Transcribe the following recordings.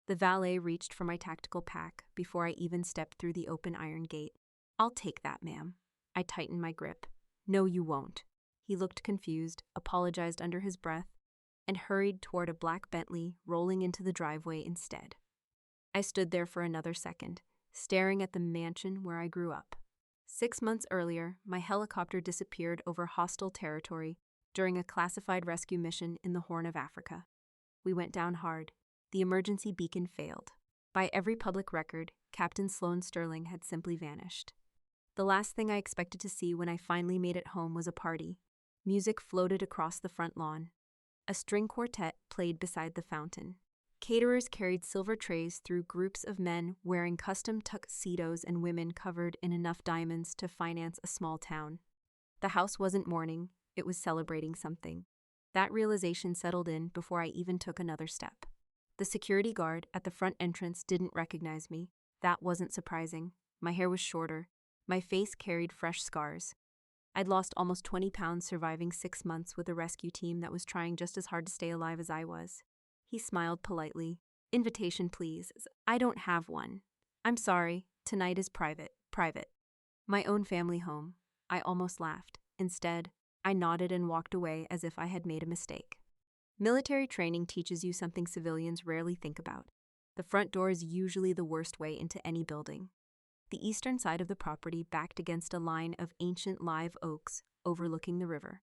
The valet reached for my tactical pack before I even stepped through the open iron gate. "I'll take that, ma'am." I tightened my grip. "No, you won't." He looked confused, apologized under his breath, and hurried toward a black Bentley rolling into the driveway instead. I stood there for another second, staring at the mansion where I grew up. 6 months earlier, my helicopter disappeared over hostile territory during a classified rescue mission in the Horn of Africa. We went down hard. The emergency beacon failed. By every public record, Captain Sloan Sterling had simply vanished. The last thing I expected to see when I finally made it home was a party. Music floated across the front lawn. A string quartet played beside the fountain. Caterers carried silver trays through groups of men wearing custom tuxedos and women covered in enough diamonds to finance a small town. The house wasn't mourning, it was celebrating something. That realization settled in before I even took another step. The security guard at the front entrance didn't recognize me. That wasn't surprising. My hair was shorter. My face carried fresh scars. I'd lost almost 20 pounds surviving 6 months with a rescue team that was trying just as hard to stay alive as I was. He smiled politely. "Invitation, please." "I don't have one." "I'm sorry. Tonight is private." "Private." "My own family home." I almost laughed. Instead, I nodded and walked away as if I had made a mistake. Military training teaches you something civilians rarely think about. The front door is usually the worst way into any building. The eastern side of the property backed against a line of ancient live oaks overlooking the river.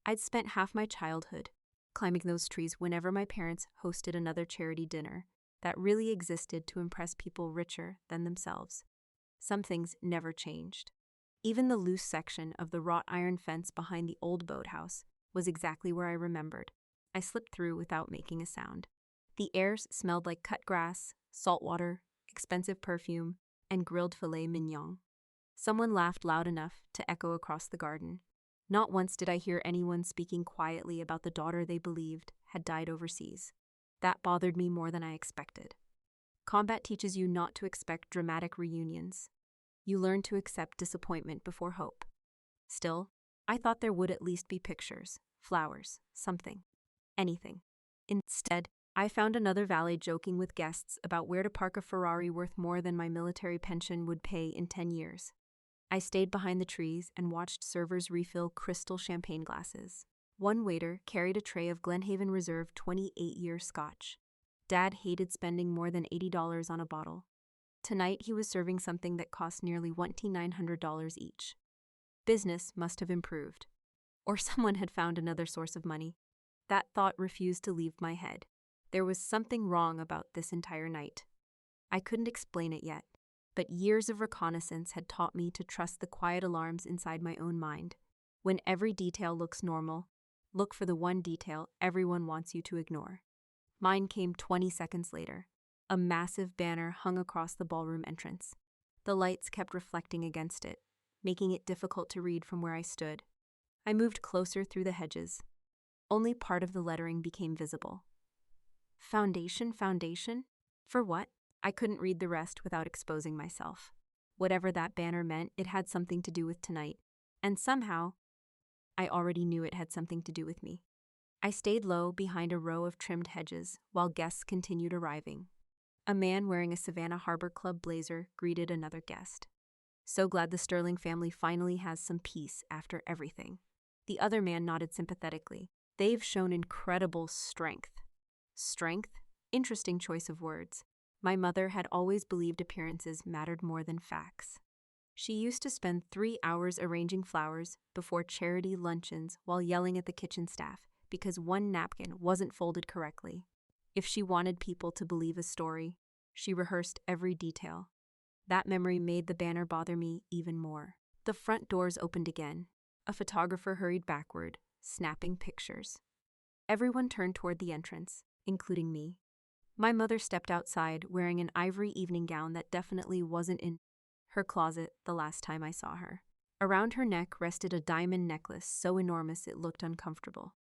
I'd spent half my childhood climbing those trees whenever my parents hosted another charity dinner that really existed to impress people richer than themselves. Some things never changed. Even the loose section of the wrought iron fence behind the old boathouse was exactly where I remembered. I slipped through without making a sound. The air smelled like cut grass, salt water, expensive perfume, and grilled filet mignon. Someone laughed loud enough to echo across the garden. Not once did I hear anyone speaking quietly about the daughter they believed had died overseas. That bothered me more than I expected. Combat teaches you not to expect dramatic reunions. You learn to accept disappointment before hope. Still, I thought there would at least be pictures, flowers, something. Anything. Instead, I found another valet joking with guests about where to park a Ferrari worth more than my military pension would pay in 10 years. I stayed behind the trees and watched servers refill crystal champagne glasses. One waiter carried a tray of Glenhaven Reserve 28-year scotch. Dad hated spending more than $80 on a bottle. Tonight he was serving something that cost nearly $2,900 each. Business must have improved. Or someone had found another source of money. That thought refused to leave my head. There was something wrong about this entire night. I couldn't explain it yet, but years of reconnaissance had taught me to trust the quiet alarms inside my own mind. When every detail looks normal, look for the one detail everyone wants you to ignore. Mine came 20 seconds later. A massive banner hung across the ballroom entrance. The lights kept reflecting against it, making it difficult to read from where I stood. I moved closer through the hedges. Only part of the lettering became visible. Foundation? For what? I couldn't read the rest without exposing myself. Whatever that banner meant, it had something to do with tonight. And somehow, I already knew it had something to do with me. I stayed low behind a row of trimmed hedges while guests continued arriving. A man wearing a Savannah Harbor Club blazer greeted another guest. "So glad the Sterling family finally has some peace after everything." The other man nodded sympathetically. "They've shown incredible strength." Strength? Interesting choice of words. My mother had always believed appearances mattered more than facts. She used to spend 3 hours arranging flowers before charity luncheons while yelling at the kitchen staff because one napkin wasn't folded correctly. If she wanted people to believe a story, she rehearsed every detail. That memory made the banner bother me even more. The front doors opened again. A photographer hurried backward, snapping pictures. Everyone turned toward the entrance, including me. My mother stepped outside wearing an ivory evening gown that definitely wasn't in her closet the last time I saw her. Around her neck rested a diamond necklace so enormous it looked uncomfortable.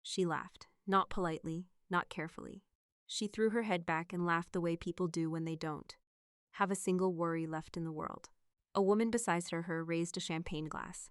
She laughed, not politely, not carefully. She threw her head back and laughed the way people do when they don't have a single worry left in the world. A woman beside her raised a champagne glass.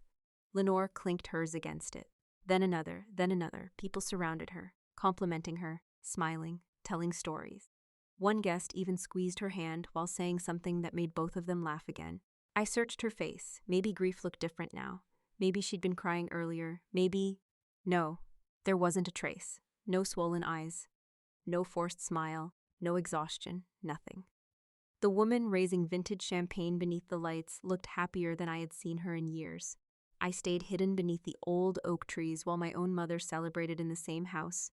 Lenore clinked hers against it. Then another. People surrounded her, complimenting her, smiling, telling stories. One guest even squeezed her hand while saying something that made both of them laugh again. I searched her face. Maybe grief looked different now. Maybe she'd been crying earlier. Maybe… No, there wasn't a trace. No swollen eyes. No forced smile. No exhaustion. Nothing. The woman raising vintage champagne beneath the lights looked happier than I had seen her in years. I stayed hidden beneath the old oak trees while my own mother celebrated in the same house,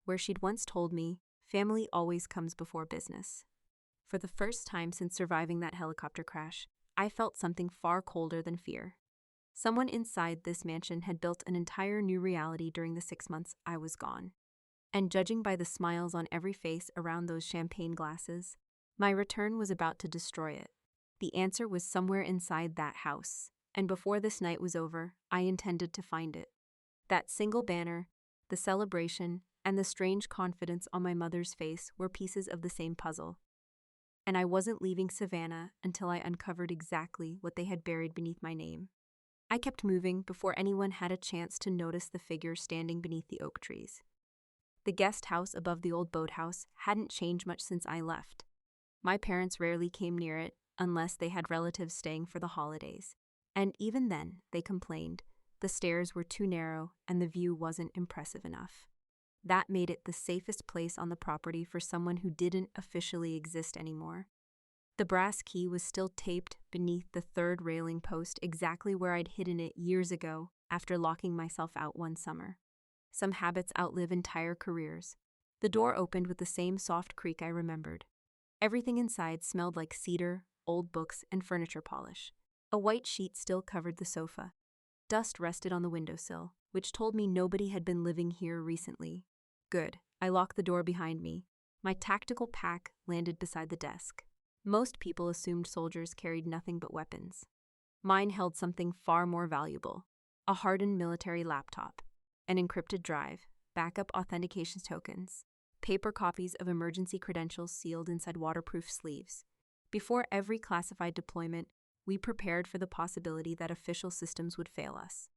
where she'd once told me, family always comes before business. For the first time since surviving that helicopter crash, I felt something far colder than fear. Someone inside this mansion had built an entire new reality during the 6 months I was gone. And judging by the smiles on every face around those champagne glasses, my return was about to destroy it. The answer was somewhere inside that house, and before this night was over, I intended to find it. That single banner, the celebration, and the strange confidence on my mother's face were pieces of the same puzzle. And I wasn't leaving Savannah until I uncovered exactly what they had buried beneath my name. I kept moving before anyone had a chance to notice the figure standing beneath the oak trees. The guest house above the old boathouse hadn't changed much since I left. My parents rarely came near it unless they had relatives staying for the holidays. And even then, they complained. The stairs were too narrow and the view wasn't impressive enough. That made it the safest place on the property for someone who didn't officially exist anymore. The brass key was still taped beneath the third railing post exactly where I'd hidden it years ago after locking myself out one summer. Some habits outlive entire careers. The door opened with the same soft creak I remembered. Everything inside smelled like cedar, old books, and furniture polish. A white sheet still covered the sofa. Dust rested on the windowsill, which told me nobody had been living here recently. Good. I locked the door behind me. My tactical pack landed beside the desk. Most people assumed soldiers carried nothing but weapons. Mine held something far more valuable: a hardened military laptop, an encrypted drive, backup authentication tokens, paper copies of emergency credentials sealed inside waterproof sleeves. Before every classified deployment, we prepared for the possibility that official systems would fail us.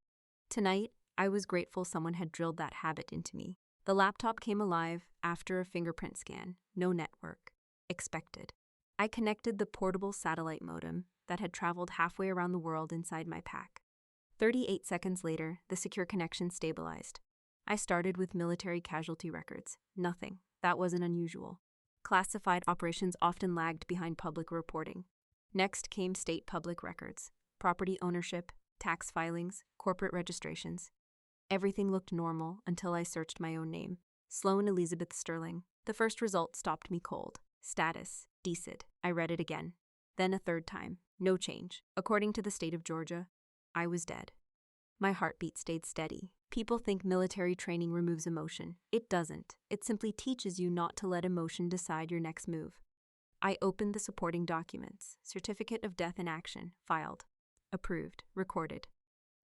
Tonight, I was grateful someone had drilled that habit into me. The laptop came alive after a fingerprint scan. No network. Expected. I connected the portable satellite modem that had traveled halfway around the world inside my pack. 38 seconds later, the secure connection stabilized. I started with military casualty records. Nothing. That wasn't unusual. Classified operations often lagged behind public reporting. Next came state public records, property ownership, tax filings, corporate registrations. Everything looked normal until I searched my own name, Sloan Elizabeth Sterling. The first result stopped me cold. Status: DCID. I read it again. Then a third time. No change. According to the state of Georgia, I was dead. My heartbeat stayed steady. People think military training removes emotion. It doesn't. It simply teaches you not to let emotion decide your next move. I opened the supporting documents. Certificate of Death in Action. Filed. Approved. Recorded.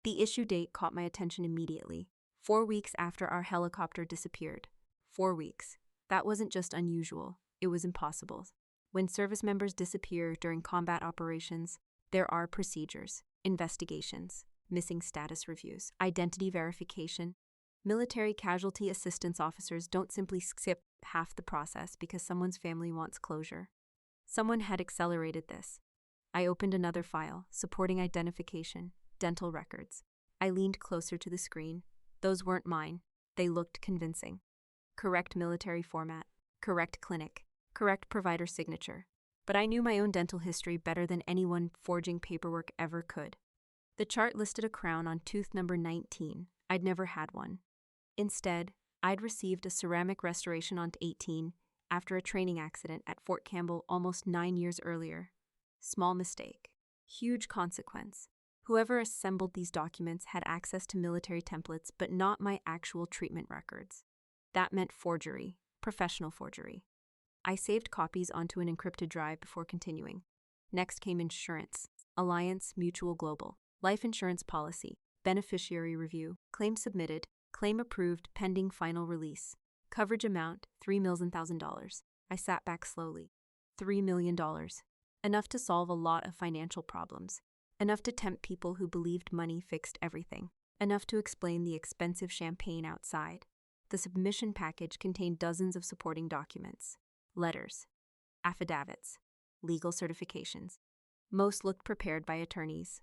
The issue date caught my attention immediately. 4 weeks after our helicopter disappeared. 4 weeks. That wasn't just unusual. It was impossible. When service members disappear during combat operations, there are procedures, investigations, missing status reviews, identity verification. Military casualty assistance officers don't simply skip half the process because someone's family wants closure. Someone had accelerated this. I opened another file, supporting identification, dental records. I leaned closer to the screen. Those weren't mine. They looked convincing. Correct military format, correct clinic, correct provider signature. But I knew my own dental history better than anyone forging paperwork ever could. The chart listed a crown on tooth number 19. I'd never had one. Instead, I'd received a ceramic restoration on 18 after a training accident at Fort Campbell almost 9 years earlier. Small mistake. Huge consequence. Whoever assembled these documents had access to military templates, but not my actual treatment records. That meant forgery, professional forgery. I saved copies onto an encrypted drive before continuing. Next came insurance, Alliance Mutual Global, life insurance policy, beneficiary review, claim submitted, claim approved pending final release. Coverage amount, $3,000,000. I sat back slowly. $3 million. Enough to solve a lot of financial problems. Enough to tempt people who believed money fixed everything. Enough to explain the expensive champagne outside. The submission package contained dozens of supporting documents. Letters, affidavits, legal certifications. Most looked prepared by attorneys.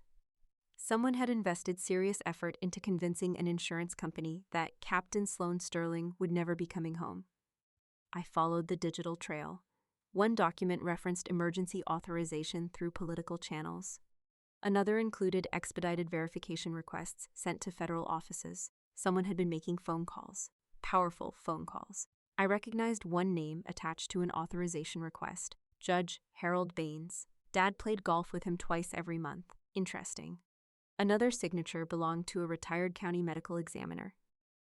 Someone had invested serious effort into convincing an insurance company that Captain Sloane Sterling would never be coming home. I followed the digital trail. One document referenced emergency authorization through political channels. Another included expedited verification requests sent to federal offices. Someone had been making phone calls, powerful phone calls. I recognized one name attached to an authorization request, Judge Harold Baines. Dad played golf with him twice every month. Interesting. Another signature belonged to a retired county medical examiner.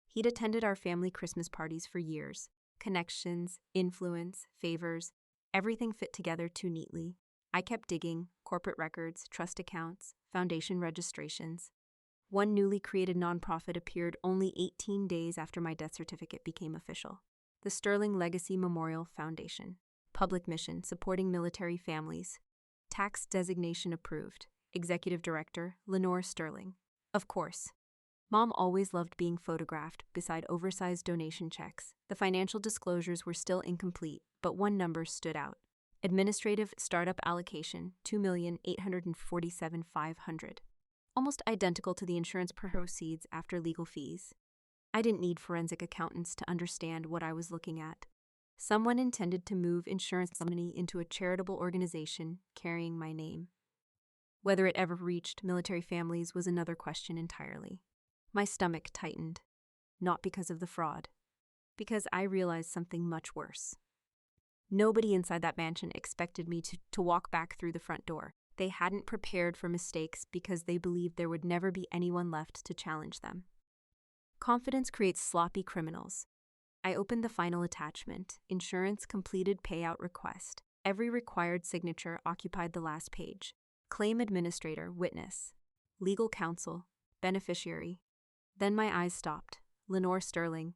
He'd attended our family Christmas parties for years. Connections, influence, favors, everything fit together too neatly. I kept digging: corporate records, trust accounts, foundation registrations. One newly created nonprofit appeared only 18 days after my death certificate became official. The Sterling Legacy Memorial Foundation. Public mission, supporting military families. Tax designation approved. Executive Director, Lenore Sterling. Of course. Mom always loved being photographed beside oversized donation checks. The financial disclosures were still incomplete, but one number stood out. Administrative startup allocation, $2,847,500. Almost identical to the insurance proceeds after legal fees. I didn't need forensic accountants to understand what I was looking at. Someone intended to move insurance money into a charitable organization carrying my name. Whether it ever reached military families was another question entirely. My stomach tightened, not because of the fraud, because I realized something much worse. Nobody inside that mansion expected me to walk back through the front door. They hadn't prepared for mistakes because they believed there would never be anyone left to challenge them. Confidence creates sloppy criminals. I opened the final attachment, insurance completed payout request. Every required signature occupied the last page. Claim administrator, witness, legal counsel, beneficiary. Then my eyes stopped. Lenore Sterling.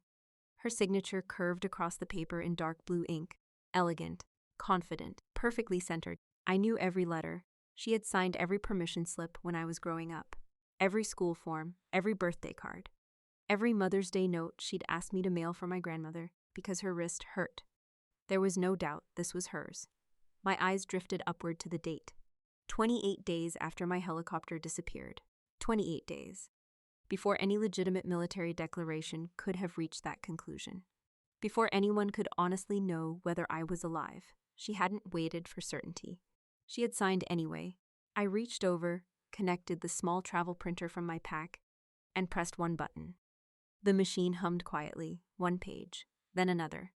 Her signature curved across the paper in dark blue ink. Elegant, confident, perfectly centered. I knew every letter. She had signed every permission slip when I was growing up. Every school form, every birthday card. Every Mother's Day note she'd asked me to mail for my grandmother because her wrist hurt. There was no doubt this was hers. My eyes drifted upward to the date. 28 days after my helicopter disappeared. 28 days. Before any legitimate military declaration could have reached that conclusion. Before anyone could honestly know whether I was alive. She hadn't waited for certainty. She had signed anyway. I reached over, connected the small travel printer from my pack, and pressed one button. The machine hummed quietly, one page, then another.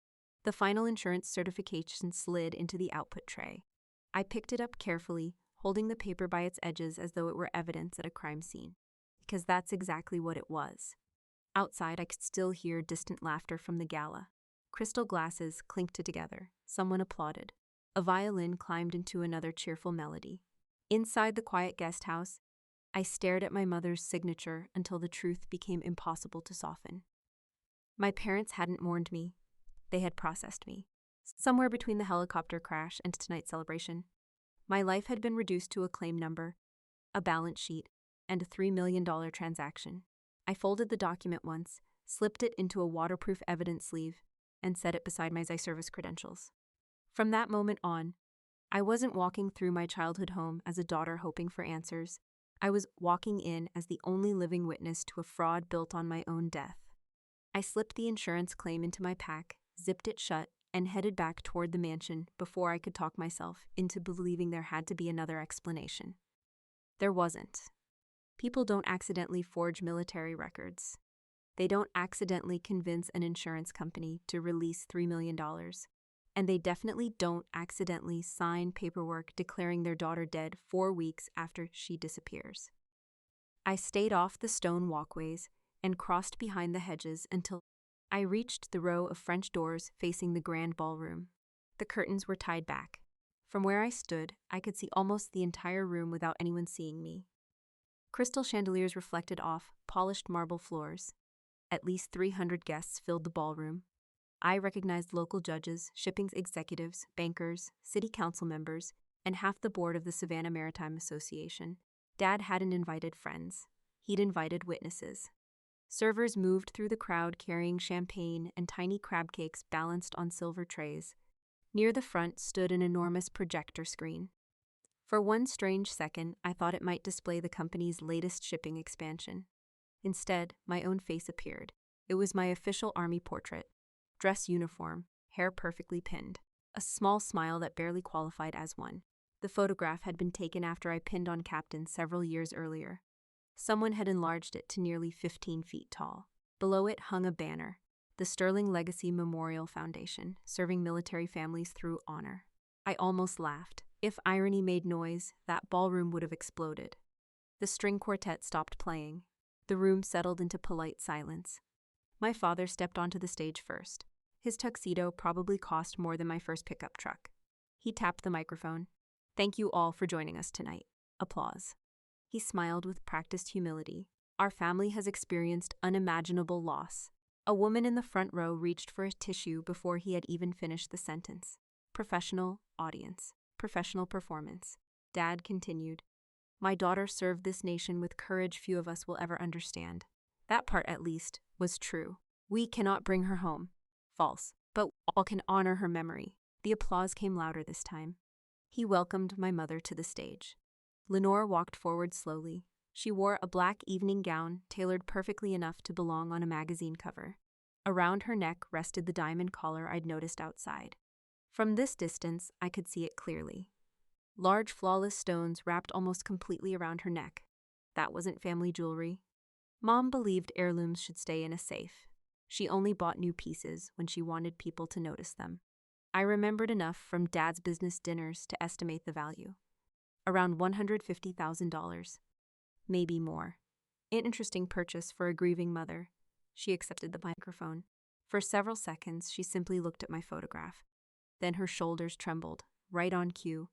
The final insurance certification slid into the output tray. I picked it up carefully, holding the paper by its edges as though it were evidence at a crime scene. Because that's exactly what it was. Outside, I could still hear distant laughter from the Gala. Crystal glasses clinked together. Someone applauded. A violin climbed into another cheerful melody. Inside the quiet guest house, I stared at my mother's signature until the truth became impossible to soften. My parents hadn't mourned me. They had processed me. Somewhere between the helicopter crash and tonight's celebration, my life had been reduced to a claim number, a balance sheet, and a $3 million transaction. I folded the document once, slipped it into a waterproof evidence sleeve, and set it beside my service credentials. From that moment on, I wasn't walking through my childhood home as a daughter hoping for answers. I was walking in as the only living witness to a fraud built on my own death. I slipped the insurance claim into my pack, zipped it shut, and headed back toward the mansion before I could talk myself into believing there had to be another explanation. There wasn't. People don't accidentally forge military records. They don't accidentally convince an insurance company to release $3 million. And they definitely don't accidentally sign paperwork declaring their daughter dead 4 weeks after she disappears. I stayed off the stone walkways and crossed behind the hedges until I reached the row of French doors facing the grand ballroom. The curtains were tied back. From where I stood, I could see almost the entire room without anyone seeing me. Crystal chandeliers reflected off polished marble floors. At least 300 guests filled the ballroom. I recognized local judges, shipping executives, bankers, city council members, and half the board of the Savannah Maritime Association. Dad hadn't invited friends. He'd invited witnesses. Servers moved through the crowd carrying champagne and tiny crab cakes balanced on silver trays. Near the front stood an enormous projector screen. For one strange second, I thought it might display the company's latest shipping expansion. Instead, my own face appeared. It was my official army portrait. Dress uniform, hair perfectly pinned. A small smile that barely qualified as one. The photograph had been taken after I pinned on Captain several years earlier. Someone had enlarged it to nearly 15 feet tall. Below it hung a banner, the Sterling Legacy Memorial Foundation, serving military families through honor. I almost laughed. If irony made noise, that ballroom would have exploded. The string quartet stopped playing. The room settled into polite silence. My father stepped onto the stage first. His tuxedo probably cost more than my first pickup truck. He tapped the microphone. "Thank you all for joining us tonight." Applause. He smiled with practiced humility. "Our family has experienced unimaginable loss." A woman in the front row reached for a tissue before he had even finished the sentence. Professional audience. Professional performance. Dad continued. "My daughter served this nation with courage few of us will ever understand." That part, at least, was true. "We cannot bring her home." False. "But all can honor her memory." The applause came louder this time. He welcomed my mother to the stage. Lenore walked forward slowly. She wore a black evening gown tailored perfectly enough to belong on a magazine cover. Around her neck rested the diamond collar I'd noticed outside. From this distance, I could see it clearly. Large, flawless stones wrapped almost completely around her neck. That wasn't family jewelry. Mom believed heirlooms should stay in a safe. She only bought new pieces when she wanted people to notice them. I remembered enough from Dad's business dinners to estimate the value. Around $150,000. Maybe more. An interesting purchase for a grieving mother. She accepted the microphone. For several seconds, she simply looked at my photograph. Then her shoulders trembled, right on cue.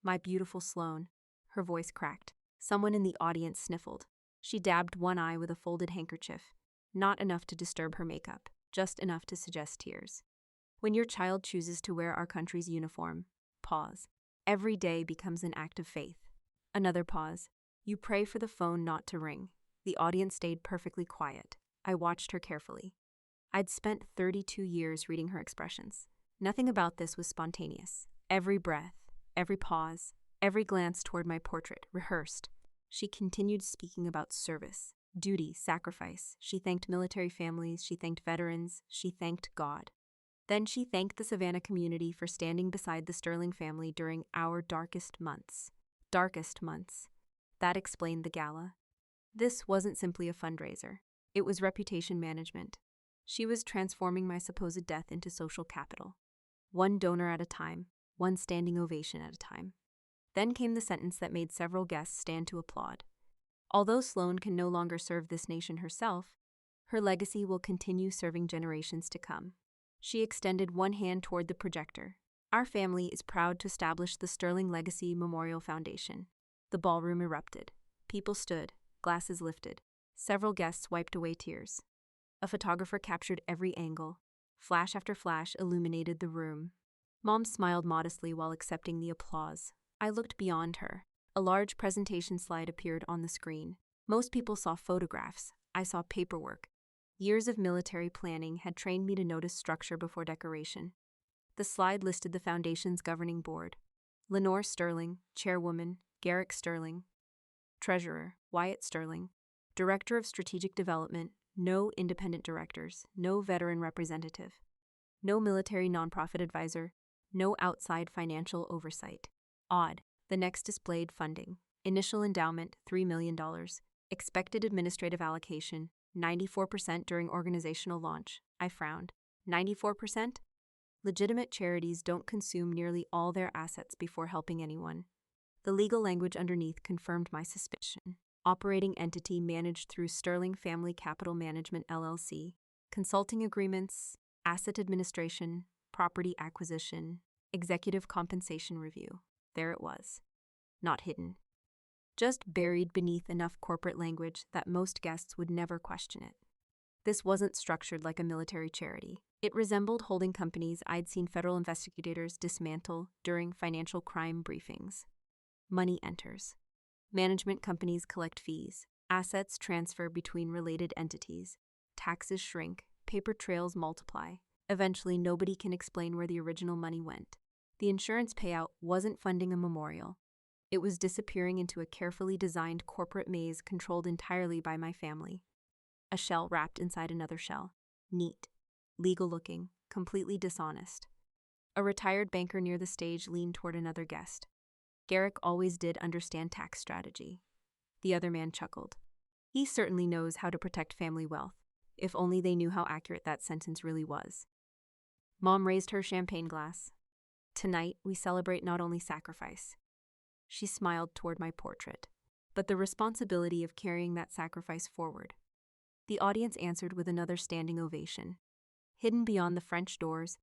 "My beautiful Sloane." Her voice cracked. Someone in the audience sniffled. She dabbed one eye with a folded handkerchief. Not enough to disturb her makeup, just enough to suggest tears. When your child chooses to wear our country's uniform, pause. Every day becomes an act of faith. Another pause. You pray for the phone not to ring. The audience stayed perfectly quiet. I watched her carefully. I'd spent 32 years reading her expressions. Nothing about this was spontaneous. Every breath, every pause, every glance toward my portrait, rehearsed. She continued speaking about service, duty, sacrifice. She thanked military families, she thanked veterans, she thanked God. Then she thanked the Savannah community for standing beside the Sterling family during our darkest months. Darkest months. That explained the gala. This wasn't simply a fundraiser. It was reputation management. She was transforming my supposed death into social capital. One donor at a time, one standing ovation at a time. Then came the sentence that made several guests stand to applaud. Although Sloane can no longer serve this nation herself, her legacy will continue serving generations to come. She extended one hand toward the projector. Our family is proud to establish the Sterling Legacy Memorial Foundation. The ballroom erupted. People stood, glasses lifted. Several guests wiped away tears. A photographer captured every angle. Flash after flash illuminated the room. Mom smiled modestly while accepting the applause. I looked beyond her. A large presentation slide appeared on the screen. Most people saw photographs. I saw paperwork. Years of military planning had trained me to notice structure before decoration. The slide listed the foundation's governing board. Lenore Sterling, Chairwoman, Garrick Sterling. Treasurer, Wyatt Sterling. Director of Strategic Development, no independent directors, no veteran representative. No military nonprofit advisor, no outside financial oversight. Odd. The next displayed funding. Initial endowment, $3 million. Expected administrative allocation, 94% during organizational launch. I frowned. 94%? Legitimate charities don't consume nearly all their assets before helping anyone. The legal language underneath confirmed my suspicion. Operating entity managed through Sterling Family Capital Management LLC. Consulting agreements, asset administration, property acquisition, executive compensation review. There it was. Not hidden. Just buried beneath enough corporate language that most guests would never question it. This wasn't structured like a military charity. It resembled holding companies I'd seen federal investigators dismantle during financial crime briefings. Money enters. Management companies collect fees. Assets transfer between related entities. Taxes shrink. Paper trails multiply. Eventually, nobody can explain where the original money went. The insurance payout wasn't funding a memorial. It was disappearing into a carefully designed corporate maze controlled entirely by my family. A shell wrapped inside another shell. Neat, legal-looking, completely dishonest. A retired banker near the stage leaned toward another guest. Garrick always did understand tax strategy. The other man chuckled. He certainly knows how to protect family wealth, if only they knew how accurate that sentence really was. Mom raised her champagne glass. Tonight, we celebrate not only sacrifice. She smiled toward my portrait, but the responsibility of carrying that sacrifice forward. The audience answered with another standing ovation. Hidden beyond the French doors,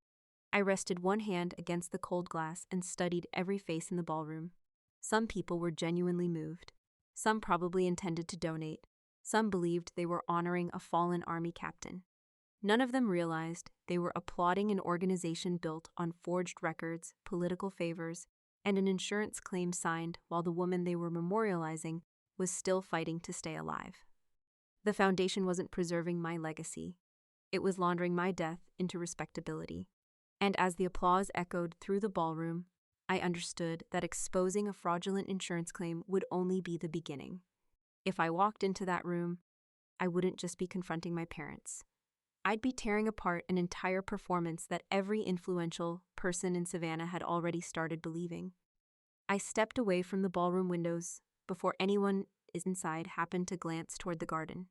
I rested one hand against the cold glass and studied every face in the ballroom. Some people were genuinely moved. Some probably intended to donate. Some believed they were honoring a fallen army captain. None of them realized they were applauding an organization built on forged records, political favors, and an insurance claim signed while the woman they were memorializing was still fighting to stay alive. The foundation wasn't preserving my legacy. It was laundering my death into respectability. And as the applause echoed through the ballroom, I understood that exposing a fraudulent insurance claim would only be the beginning. If I walked into that room, I wouldn't just be confronting my parents. I'd be tearing apart an entire performance that every influential person in Savannah had already started believing. I stepped away from the ballroom windows before anyone inside happened to glance toward the garden.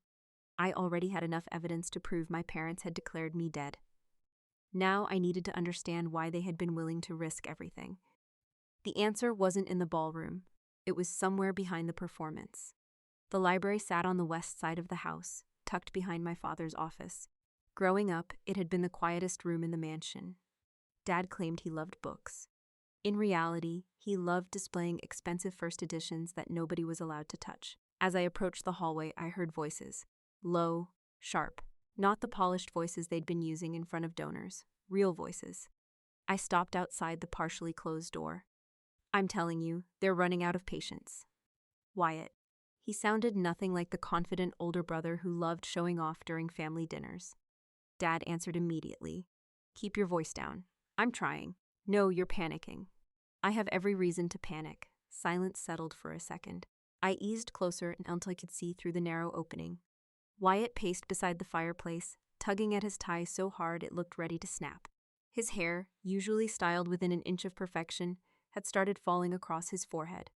I already had enough evidence to prove my parents had declared me dead. Now I needed to understand why they had been willing to risk everything. The answer wasn't in the ballroom. It was somewhere behind the performance. The library sat on the west side of the house, tucked behind my father's office. Growing up, it had been the quietest room in the mansion. Dad claimed he loved books. In reality, he loved displaying expensive first editions that nobody was allowed to touch. As I approached the hallway, I heard voices. Low, sharp. Not the polished voices they'd been using in front of donors. Real voices. I stopped outside the partially closed door. I'm telling you, they're running out of patience. Wyatt. He sounded nothing like the confident older brother who loved showing off during family dinners. Dad answered immediately. Keep your voice down. I'm trying. No, you're panicking. I have every reason to panic. Silence settled for a second. I eased closer until I could see through the narrow opening. Wyatt paced beside the fireplace, tugging at his tie so hard it looked ready to snap. His hair, usually styled within an inch of perfection, had started falling across his forehead.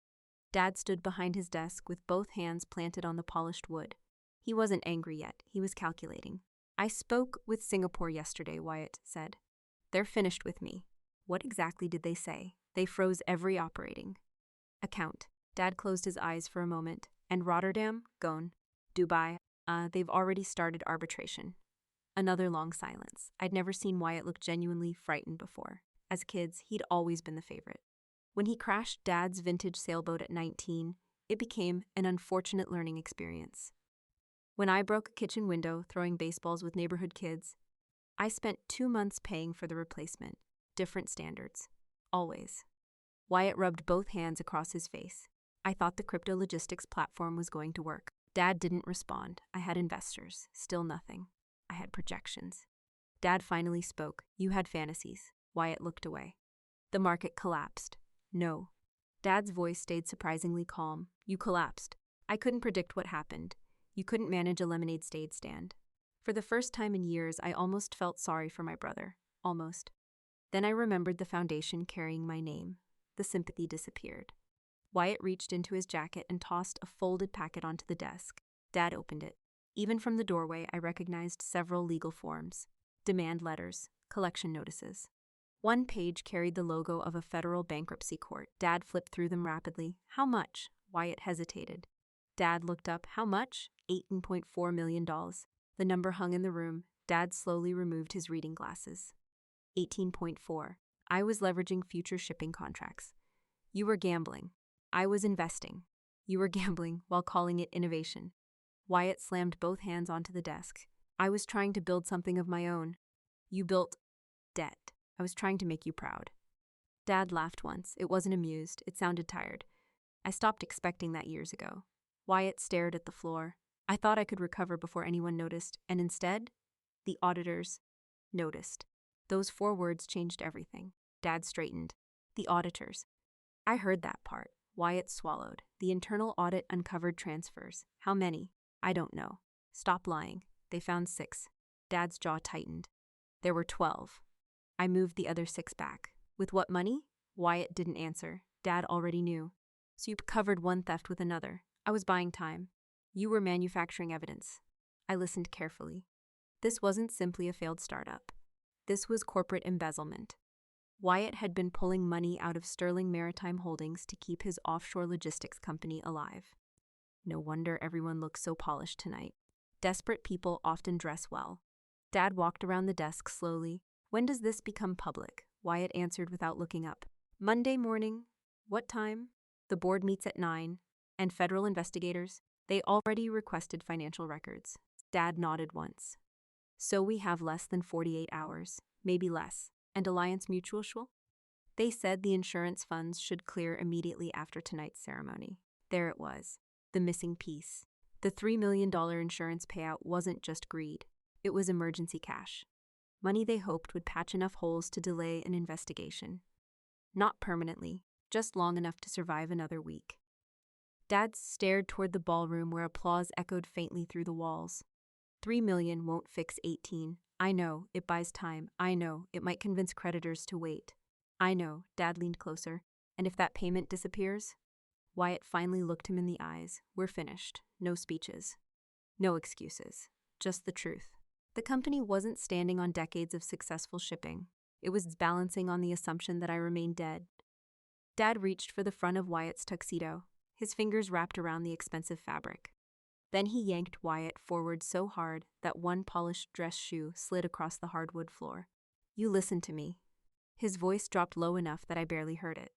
Dad stood behind his desk with both hands planted on the polished wood. He wasn't angry yet, he was calculating. I spoke with Singapore yesterday, Wyatt said. They're finished with me. What exactly did they say? They froze every operating account. Dad closed his eyes for a moment. And Rotterdam? Gone. Dubai? They've already started arbitration. Another long silence. I'd never seen Wyatt look genuinely frightened before. As kids, he'd always been the favorite. When he crashed Dad's vintage sailboat at 19, it became an unfortunate learning experience. When I broke a kitchen window throwing baseballs with neighborhood kids, I spent 2 months paying for the replacement. Different standards. Always. Wyatt rubbed both hands across his face. I thought the crypto logistics platform was going to work. Dad didn't respond. I had investors. Still nothing. I had projections. Dad finally spoke. You had fantasies. Wyatt looked away. The market collapsed. No. Dad's voice stayed surprisingly calm. You collapsed. I couldn't predict what happened. You couldn't manage a lemonade stand. For the first time in years, I almost felt sorry for my brother. Almost. Then I remembered the foundation carrying my name. The sympathy disappeared. Wyatt reached into his jacket and tossed a folded packet onto the desk. Dad opened it. Even from the doorway, I recognized several legal forms. Demand letters, collection notices. One page carried the logo of a federal bankruptcy court. Dad flipped through them rapidly. How much? Wyatt hesitated. Dad looked up. How much? $18.4 million. The number hung in the room. Dad slowly removed his reading glasses. 18.4. I was leveraging future shipping contracts. You were gambling. I was investing. You were gambling while calling it innovation. Wyatt slammed both hands onto the desk. I was trying to build something of my own. You built debt. I was trying to make you proud. Dad laughed once. It wasn't amused. It sounded tired. I stopped expecting that years ago. Wyatt stared at the floor. I thought I could recover before anyone noticed, and instead, the auditors noticed. Those 4 words changed everything. Dad straightened. The auditors. I heard that part. Wyatt swallowed. The internal audit uncovered transfers. How many? I don't know. Stop lying. They found 6. Dad's jaw tightened. There were 12. I moved the other 6 back. With what money? Wyatt didn't answer. Dad already knew. So you covered one theft with another. I was buying time. You were manufacturing evidence. I listened carefully. This wasn't simply a failed startup. This was corporate embezzlement. Wyatt had been pulling money out of Sterling Maritime Holdings to keep his offshore logistics company alive. No wonder everyone looked so polished tonight. Desperate people often dress well. Dad walked around the desk slowly. When does this become public? Wyatt answered without looking up. Monday morning. What time? The board meets at 9. And federal investigators? They already requested financial records. Dad nodded once. So we have less than 48 hours, maybe less. And Alliance Mutual? They said the insurance funds should clear immediately after tonight's ceremony. There it was, the missing piece. The $3 million insurance payout wasn't just greed. It was emergency cash. Money they hoped would patch enough holes to delay an investigation. Not permanently, just long enough to survive another week. Dad stared toward the ballroom where applause echoed faintly through the walls. 3 million won't fix 18. I know, it buys time. I know, it might convince creditors to wait. I know, Dad leaned closer. And if that payment disappears? Wyatt finally looked him in the eyes. We're finished. No speeches. No excuses. Just the truth. The company wasn't standing on decades of successful shipping. It was balancing on the assumption that I remained dead. Dad reached for the front of Wyatt's tuxedo, his fingers wrapped around the expensive fabric. Then he yanked Wyatt forward so hard that one polished dress shoe slid across the hardwood floor. You listen to me. His voice dropped low enough that I barely heard it.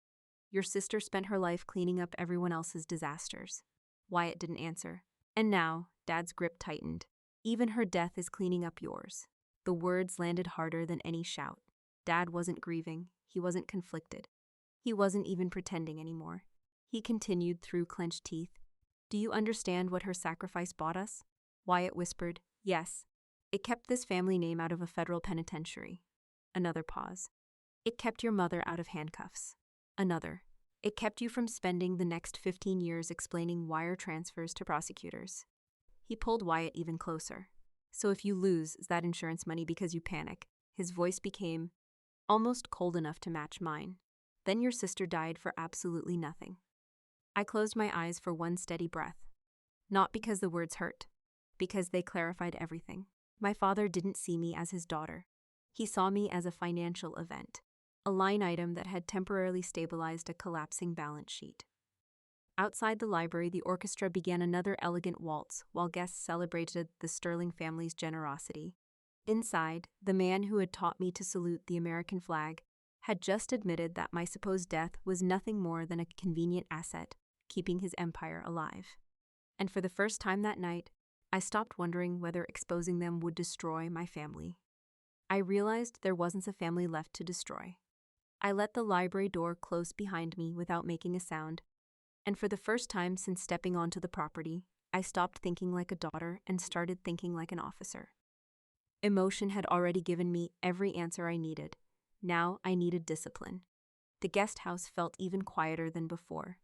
Your sister spent her life cleaning up everyone else's disasters. Wyatt didn't answer. And now, Dad's grip tightened. Even her death is cleaning up yours. The words landed harder than any shout. Dad wasn't grieving. He wasn't conflicted. He wasn't even pretending anymore. He continued through clenched teeth. Do you understand what her sacrifice bought us? Wyatt whispered, yes. It kept this family name out of a federal penitentiary. Another pause. It kept your mother out of handcuffs. Another. It kept you from spending the next 15 years explaining wire transfers to prosecutors. He pulled Wyatt even closer. So if you lose that insurance money because you panic, his voice became almost cold enough to match mine. Then your sister died for absolutely nothing. I closed my eyes for one steady breath. Not because the words hurt, because they clarified everything. My father didn't see me as his daughter. He saw me as a financial event, a line item that had temporarily stabilized a collapsing balance sheet. Outside the library, the orchestra began another elegant waltz while guests celebrated the Sterling family's generosity. Inside, the man who had taught me to salute the American flag had just admitted that my supposed death was nothing more than a convenient asset, keeping his empire alive. And for the first time that night, I stopped wondering whether exposing them would destroy my family. I realized there wasn't a family left to destroy. I let the library door close behind me without making a sound, and for the first time since stepping onto the property, I stopped thinking like a daughter and started thinking like an officer. Emotion had already given me every answer I needed. Now I needed discipline. The guest house felt even quieter than before.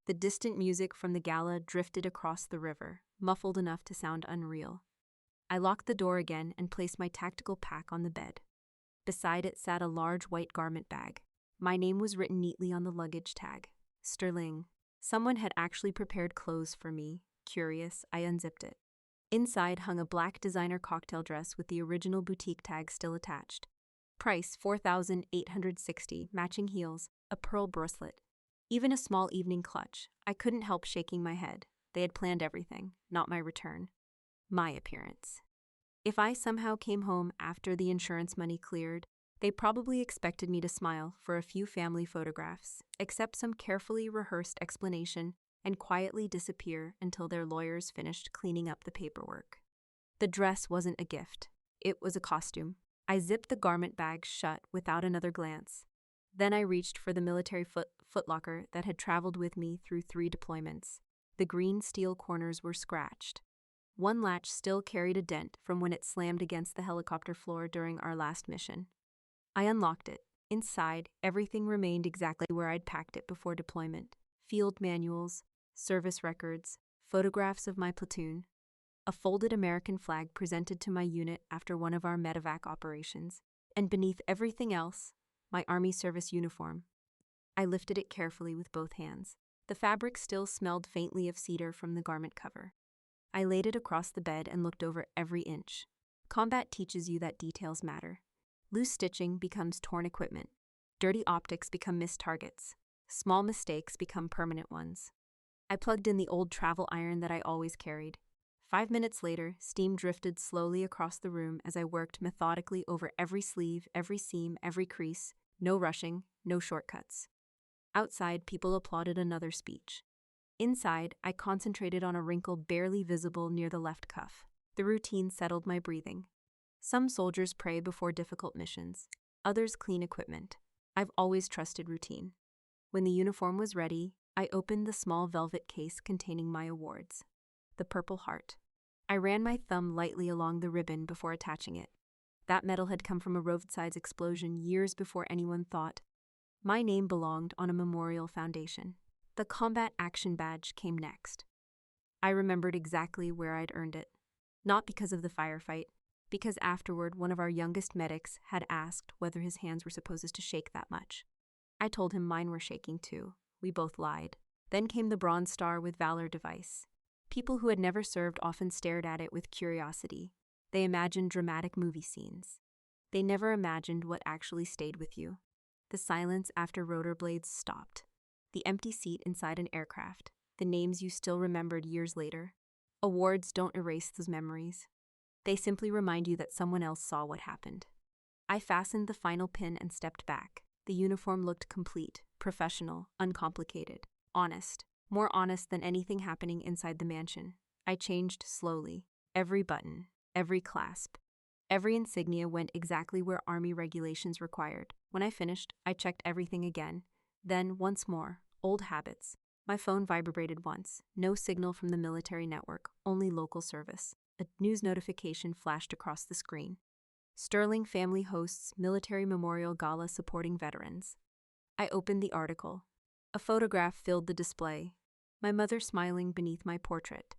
The distant music from the Gala drifted across the river, muffled enough to sound unreal. I locked the door again and placed my tactical pack on the bed. Beside it sat a large white garment bag. My name was written neatly on the luggage tag. Sterling. Someone had actually prepared clothes for me. Curious, I unzipped it. Inside hung a black designer cocktail dress with the original boutique tag still attached. Price $4,860, matching heels, a pearl bracelet, even a small evening clutch. I couldn't help shaking my head. They had planned everything, not my return. My appearance. If I somehow came home after the insurance money cleared, they probably expected me to smile for a few family photographs, accept some carefully rehearsed explanation, and quietly disappear until their lawyers finished cleaning up the paperwork. The dress wasn't a gift. It was a costume. I zipped the garment bag shut without another glance. Then I reached for the military footlocker that had traveled with me through 3 deployments. The green steel corners were scratched. One latch still carried a dent from when it slammed against the helicopter floor during our last mission. I unlocked it. Inside, everything remained exactly where I'd packed it before deployment. Field manuals, service records, photographs of my platoon, a folded American flag presented to my unit after one of our medevac operations, and beneath everything else, my Army service uniform. I lifted it carefully with both hands. The fabric still smelled faintly of cedar from the garment cover. I laid it across the bed and looked over every inch. Combat teaches you that details matter. Loose stitching becomes torn equipment. Dirty optics become missed targets. Small mistakes become permanent ones. I plugged in the old travel iron that I always carried. 5 minutes later, steam drifted slowly across the room as I worked methodically over every sleeve, every seam, every crease. No rushing, no shortcuts. Outside, people applauded another speech. Inside, I concentrated on a wrinkle barely visible near the left cuff. The routine settled my breathing. Some soldiers pray before difficult missions. Others clean equipment. I've always trusted routine. When the uniform was ready, I opened the small velvet case containing my awards. The Purple Heart. I ran my thumb lightly along the ribbon before attaching it. That medal had come from a roadside explosion years before anyone thought. My name belonged on a memorial foundation. The Combat Action Badge came next. I remembered exactly where I'd earned it. Not because of the firefight, because afterward one of our youngest medics had asked whether his hands were supposed to shake that much. I told him mine were shaking too. We both lied. Then came the Bronze Star with Valor device. People who had never served often stared at it with curiosity. They imagined dramatic movie scenes. They never imagined what actually stayed with you. The silence after rotor blades stopped. The empty seat inside an aircraft. The names you still remembered years later. Awards don't erase those memories. They simply remind you that someone else saw what happened. I fastened the final pin and stepped back. The uniform looked complete, professional, uncomplicated, honest. More honest than anything happening inside the mansion. I changed slowly. Every button, every clasp, every insignia went exactly where Army regulations required. When I finished, I checked everything again. Then, once more, old habits. My phone vibrated once. No signal from the military network, only local service. A news notification flashed across the screen. Sterling family hosts military memorial gala supporting veterans. I opened the article. A photograph filled the display. My mother smiling beneath my portrait.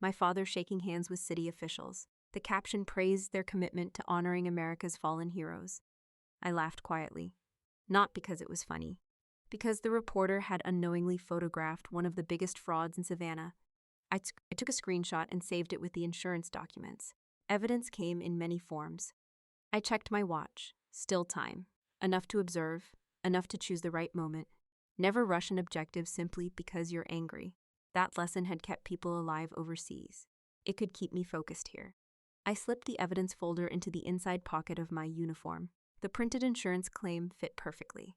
My father shaking hands with city officials. The caption praised their commitment to honoring America's fallen heroes. I laughed quietly. Not because it was funny. Because the reporter had unknowingly photographed one of the biggest frauds in Savannah. I took a screenshot and saved it with the insurance documents. Evidence came in many forms. I checked my watch. Still time. Enough to observe. Enough to choose the right moment. Never rush an objective simply because you're angry. That lesson had kept people alive overseas. It could keep me focused here. I slipped the evidence folder into the inside pocket of my uniform. The printed insurance claim fit perfectly.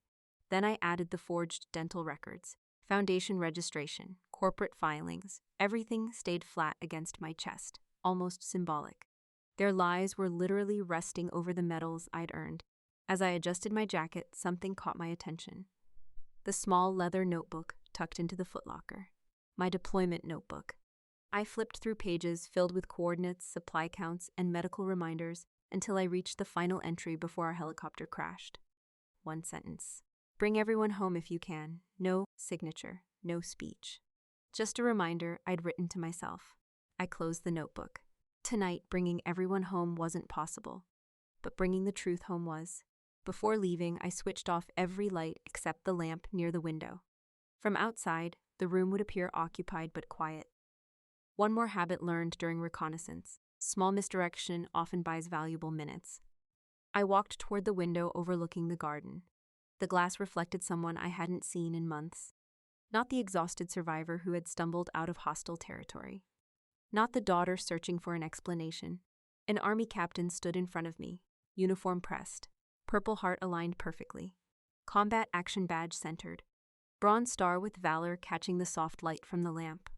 Then I added the forged dental records, foundation registration, corporate filings. Everything stayed flat against my chest, almost symbolic. Their lies were literally resting over the medals I'd earned. As I adjusted my jacket, something caught my attention. The small leather notebook tucked into the footlocker. My deployment notebook. I flipped through pages filled with coordinates, supply counts, and medical reminders until I reached the final entry before our helicopter crashed. One sentence. Bring everyone home if you can. No signature, no speech. Just a reminder I'd written to myself. I closed the notebook. Tonight, bringing everyone home wasn't possible, but bringing the truth home was. Before leaving, I switched off every light except the lamp near the window. From outside, the room would appear occupied but quiet. One more habit learned during reconnaissance. Small misdirection often buys valuable minutes. I walked toward the window overlooking the garden. The glass reflected someone I hadn't seen in months. Not the exhausted survivor who had stumbled out of hostile territory. Not the daughter searching for an explanation. An Army captain stood in front of me, uniform pressed, Purple Heart aligned perfectly. Combat Action Badge centered. Bronze Star with Valor catching the soft light from the lamp.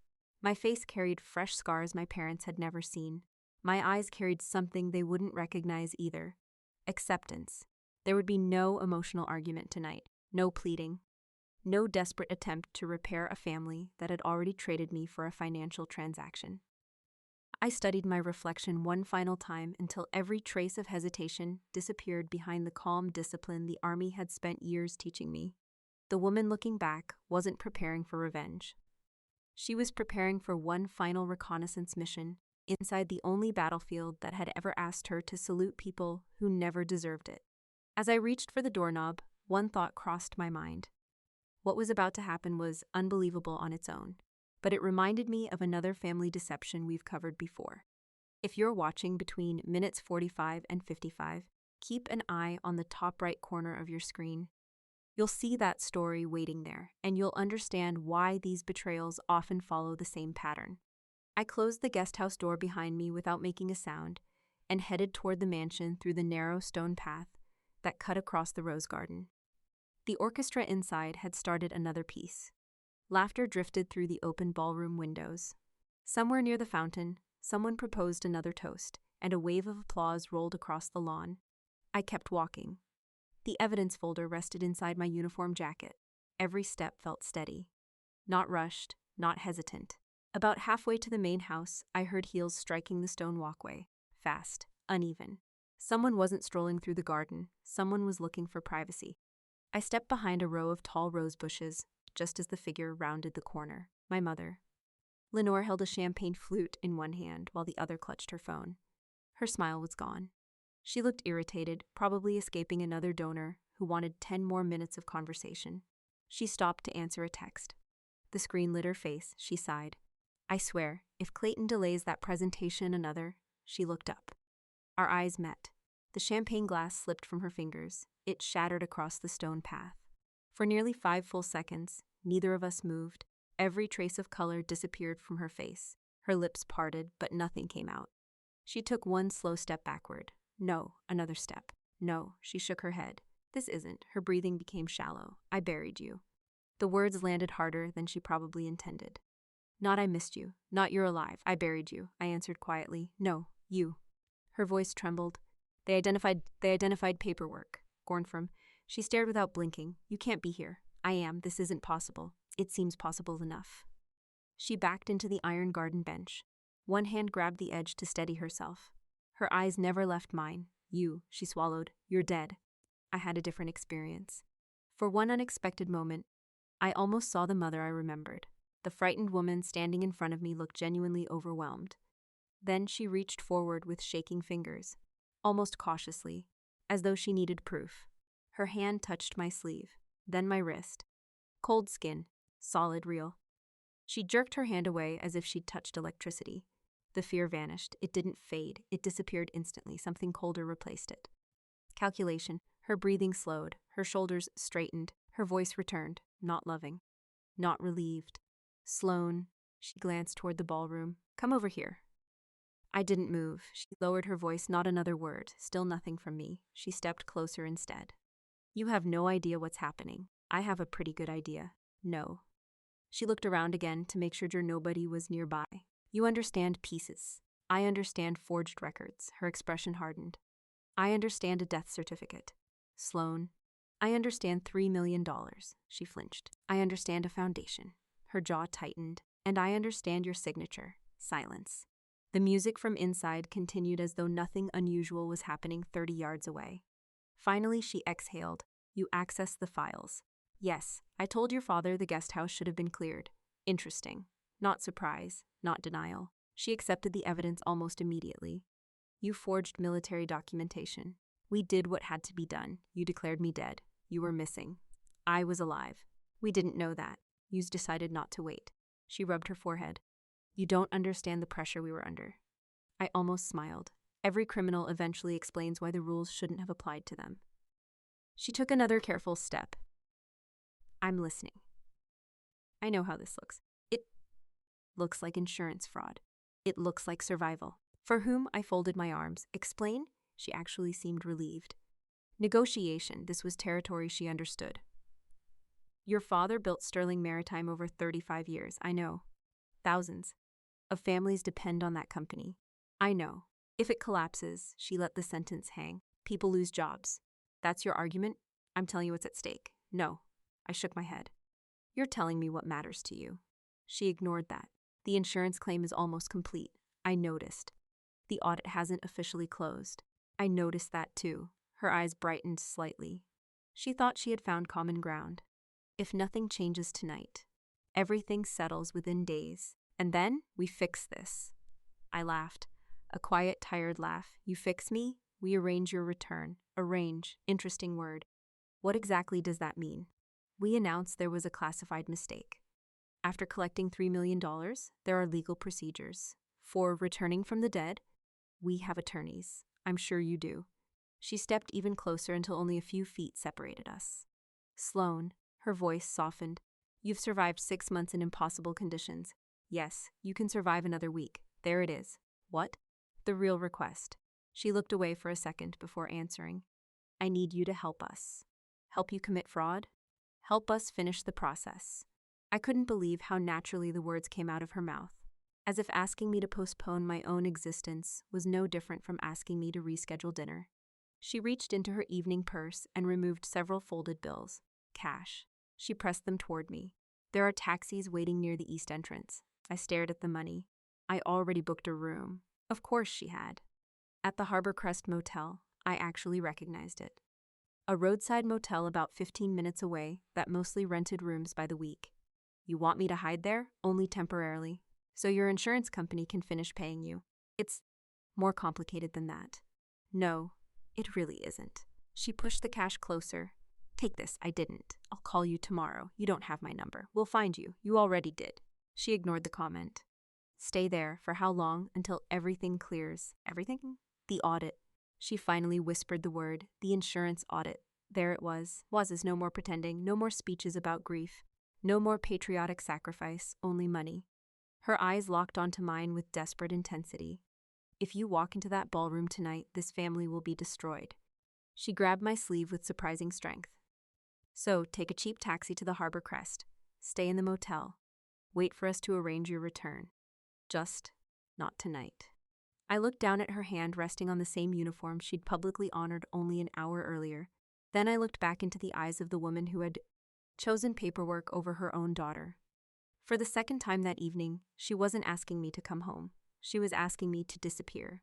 My face carried fresh scars my parents had never seen. My eyes carried something they wouldn't recognize either. Acceptance. There would be no emotional argument tonight. No pleading. No desperate attempt to repair a family that had already traded me for a financial transaction. I studied my reflection one final time until every trace of hesitation disappeared behind the calm discipline the army had spent years teaching me. The woman looking back wasn't preparing for revenge. She was preparing for one final reconnaissance mission inside the only battlefield that had ever asked her to salute people who never deserved it. As I reached for the doorknob, one thought crossed my mind. What was about to happen was unbelievable on its own, but it reminded me of another family deception we've covered before. If you're watching between minutes 45 and 55, keep an eye on the top right corner of your screen. You'll see that story waiting there, and you'll understand why these betrayals often follow the same pattern. I closed the guest house door behind me without making a sound and headed toward the mansion through the narrow stone path that cut across the rose garden. The orchestra inside had started another piece. Laughter drifted through the open ballroom windows. Somewhere near the fountain, someone proposed another toast, and a wave of applause rolled across the lawn. I kept walking. The evidence folder rested inside my uniform jacket. Every step felt steady. Not rushed, not hesitant. About halfway to the main house, I heard heels striking the stone walkway. Fast, uneven. Someone wasn't strolling through the garden. Someone was looking for privacy. I stepped behind a row of tall rose bushes, just as the figure rounded the corner. My mother. Lenore held a champagne flute in one hand while the other clutched her phone. Her smile was gone. She looked irritated, probably escaping another donor who wanted 10 more minutes of conversation. She stopped to answer a text. The screen lit her face. She sighed. I swear, if Clayton delays that presentation another. She looked up. Our eyes met. The champagne glass slipped from her fingers. It shattered across the stone path. For nearly 5 full seconds, neither of us moved. Every trace of color disappeared from her face. Her lips parted, but nothing came out. She took one slow step backward. No, another step. No, she shook her head. This isn't. Her breathing became shallow. I buried you. The words landed harder than she probably intended. Not I missed you. Not you're alive. I buried you. I answered quietly. No, you. Her voice trembled. They identified paperwork. Gornfrom. She stared without blinking. You can't be here. I am. This isn't possible. It seems possible enough. She backed into the iron garden bench. One hand grabbed the edge to steady herself. Her eyes never left mine. You, she swallowed. You're dead. I had a different experience. For one unexpected moment, I almost saw the mother I remembered. The frightened woman standing in front of me looked genuinely overwhelmed. Then she reached forward with shaking fingers, almost cautiously, as though she needed proof. Her hand touched my sleeve, then my wrist. Cold skin, solid, real. She jerked her hand away as if she'd touched electricity. The fear vanished. It didn't fade. It disappeared instantly. Something colder replaced it. Calculation. Her breathing slowed. Her shoulders straightened. Her voice returned. Not loving. Not relieved. Sloane. She glanced toward the ballroom. Come over here. I didn't move. She lowered her voice. Not another word. Still nothing from me. She stepped closer instead. You have no idea what's happening. I have a pretty good idea. No. She looked around again to make sure nobody was nearby. You understand pieces. I understand forged records. Her expression hardened. I understand a death certificate. Sloane. I understand $3 million. She flinched. I understand a foundation. Her jaw tightened. And I understand your signature. Silence. The music from inside continued as though nothing unusual was happening 30 yards away. Finally, she exhaled. You accessed the files. Yes, I told your father the guest house should have been cleared. Interesting. Not surprise, not denial. She accepted the evidence almost immediately. You forged military documentation. We did what had to be done. You declared me dead. You were missing. I was alive. We didn't know that. You decided not to wait. She rubbed her forehead. You don't understand the pressure we were under. I almost smiled. Every criminal eventually explains why the rules shouldn't have applied to them. She took another careful step. I'm listening. I know how this looks. It looks like insurance fraud. It looks like survival. For whom? I folded my arms. Explain? She actually seemed relieved. Negotiation. This was territory she understood. Your father built Sterling Maritime over 35 years. I know. Thousands of families depend on that company. I know. If it collapses, she let the sentence hang. People lose jobs. That's your argument? I'm telling you what's at stake. No. I shook my head. You're telling me what matters to you. She ignored that. The insurance claim is almost complete. I noticed. The audit hasn't officially closed. I noticed that too. Her eyes brightened slightly. She thought she had found common ground. If nothing changes tonight, everything settles within days. And then we fix this. I laughed. A quiet, tired laugh. You fix me? We arrange your return. Arrange. Interesting word. What exactly does that mean? We announced there was a classified mistake. After collecting $3 million, there are legal procedures. For returning from the dead, we have attorneys. I'm sure you do. She stepped even closer until only a few feet separated us. Sloane, her voice softened. You've survived 6 months in impossible conditions. Yes, you can survive another week. There it is. What? The real request. She looked away for a second before answering. I need you to help us. Help you commit fraud? Help us finish the process. I couldn't believe how naturally the words came out of her mouth, as if asking me to postpone my own existence was no different from asking me to reschedule dinner. She reached into her evening purse and removed several folded bills. Cash. She pressed them toward me. There are taxis waiting near the east entrance. I stared at the money. I already booked a room. Of course she had. At the Harbor Crest Motel, I actually recognized it. A roadside motel about 15 minutes away that mostly rented rooms by the week. You want me to hide there? Only temporarily. So your insurance company can finish paying you. It's more complicated than that. No, it really isn't. She pushed the cash closer. Take this, I didn't. I'll call you tomorrow. You don't have my number. We'll find you. You already did. She ignored the comment. Stay there. For how long? Until everything clears. Everything? The audit. She finally whispered the word. The insurance audit. There it was. Was no more pretending, no more speeches about grief, no more patriotic sacrifice, only money. Her eyes locked onto mine with desperate intensity. If you walk into that ballroom tonight, this family will be destroyed. She grabbed my sleeve with surprising strength. So, take a cheap taxi to the Harbor Crest. Stay in the motel. Wait for us to arrange your return. Just not tonight. I looked down at her hand resting on the same uniform she'd publicly honored only an hour earlier. Then I looked back into the eyes of the woman who had chosen paperwork over her own daughter. For the second time that evening, she wasn't asking me to come home. She was asking me to disappear.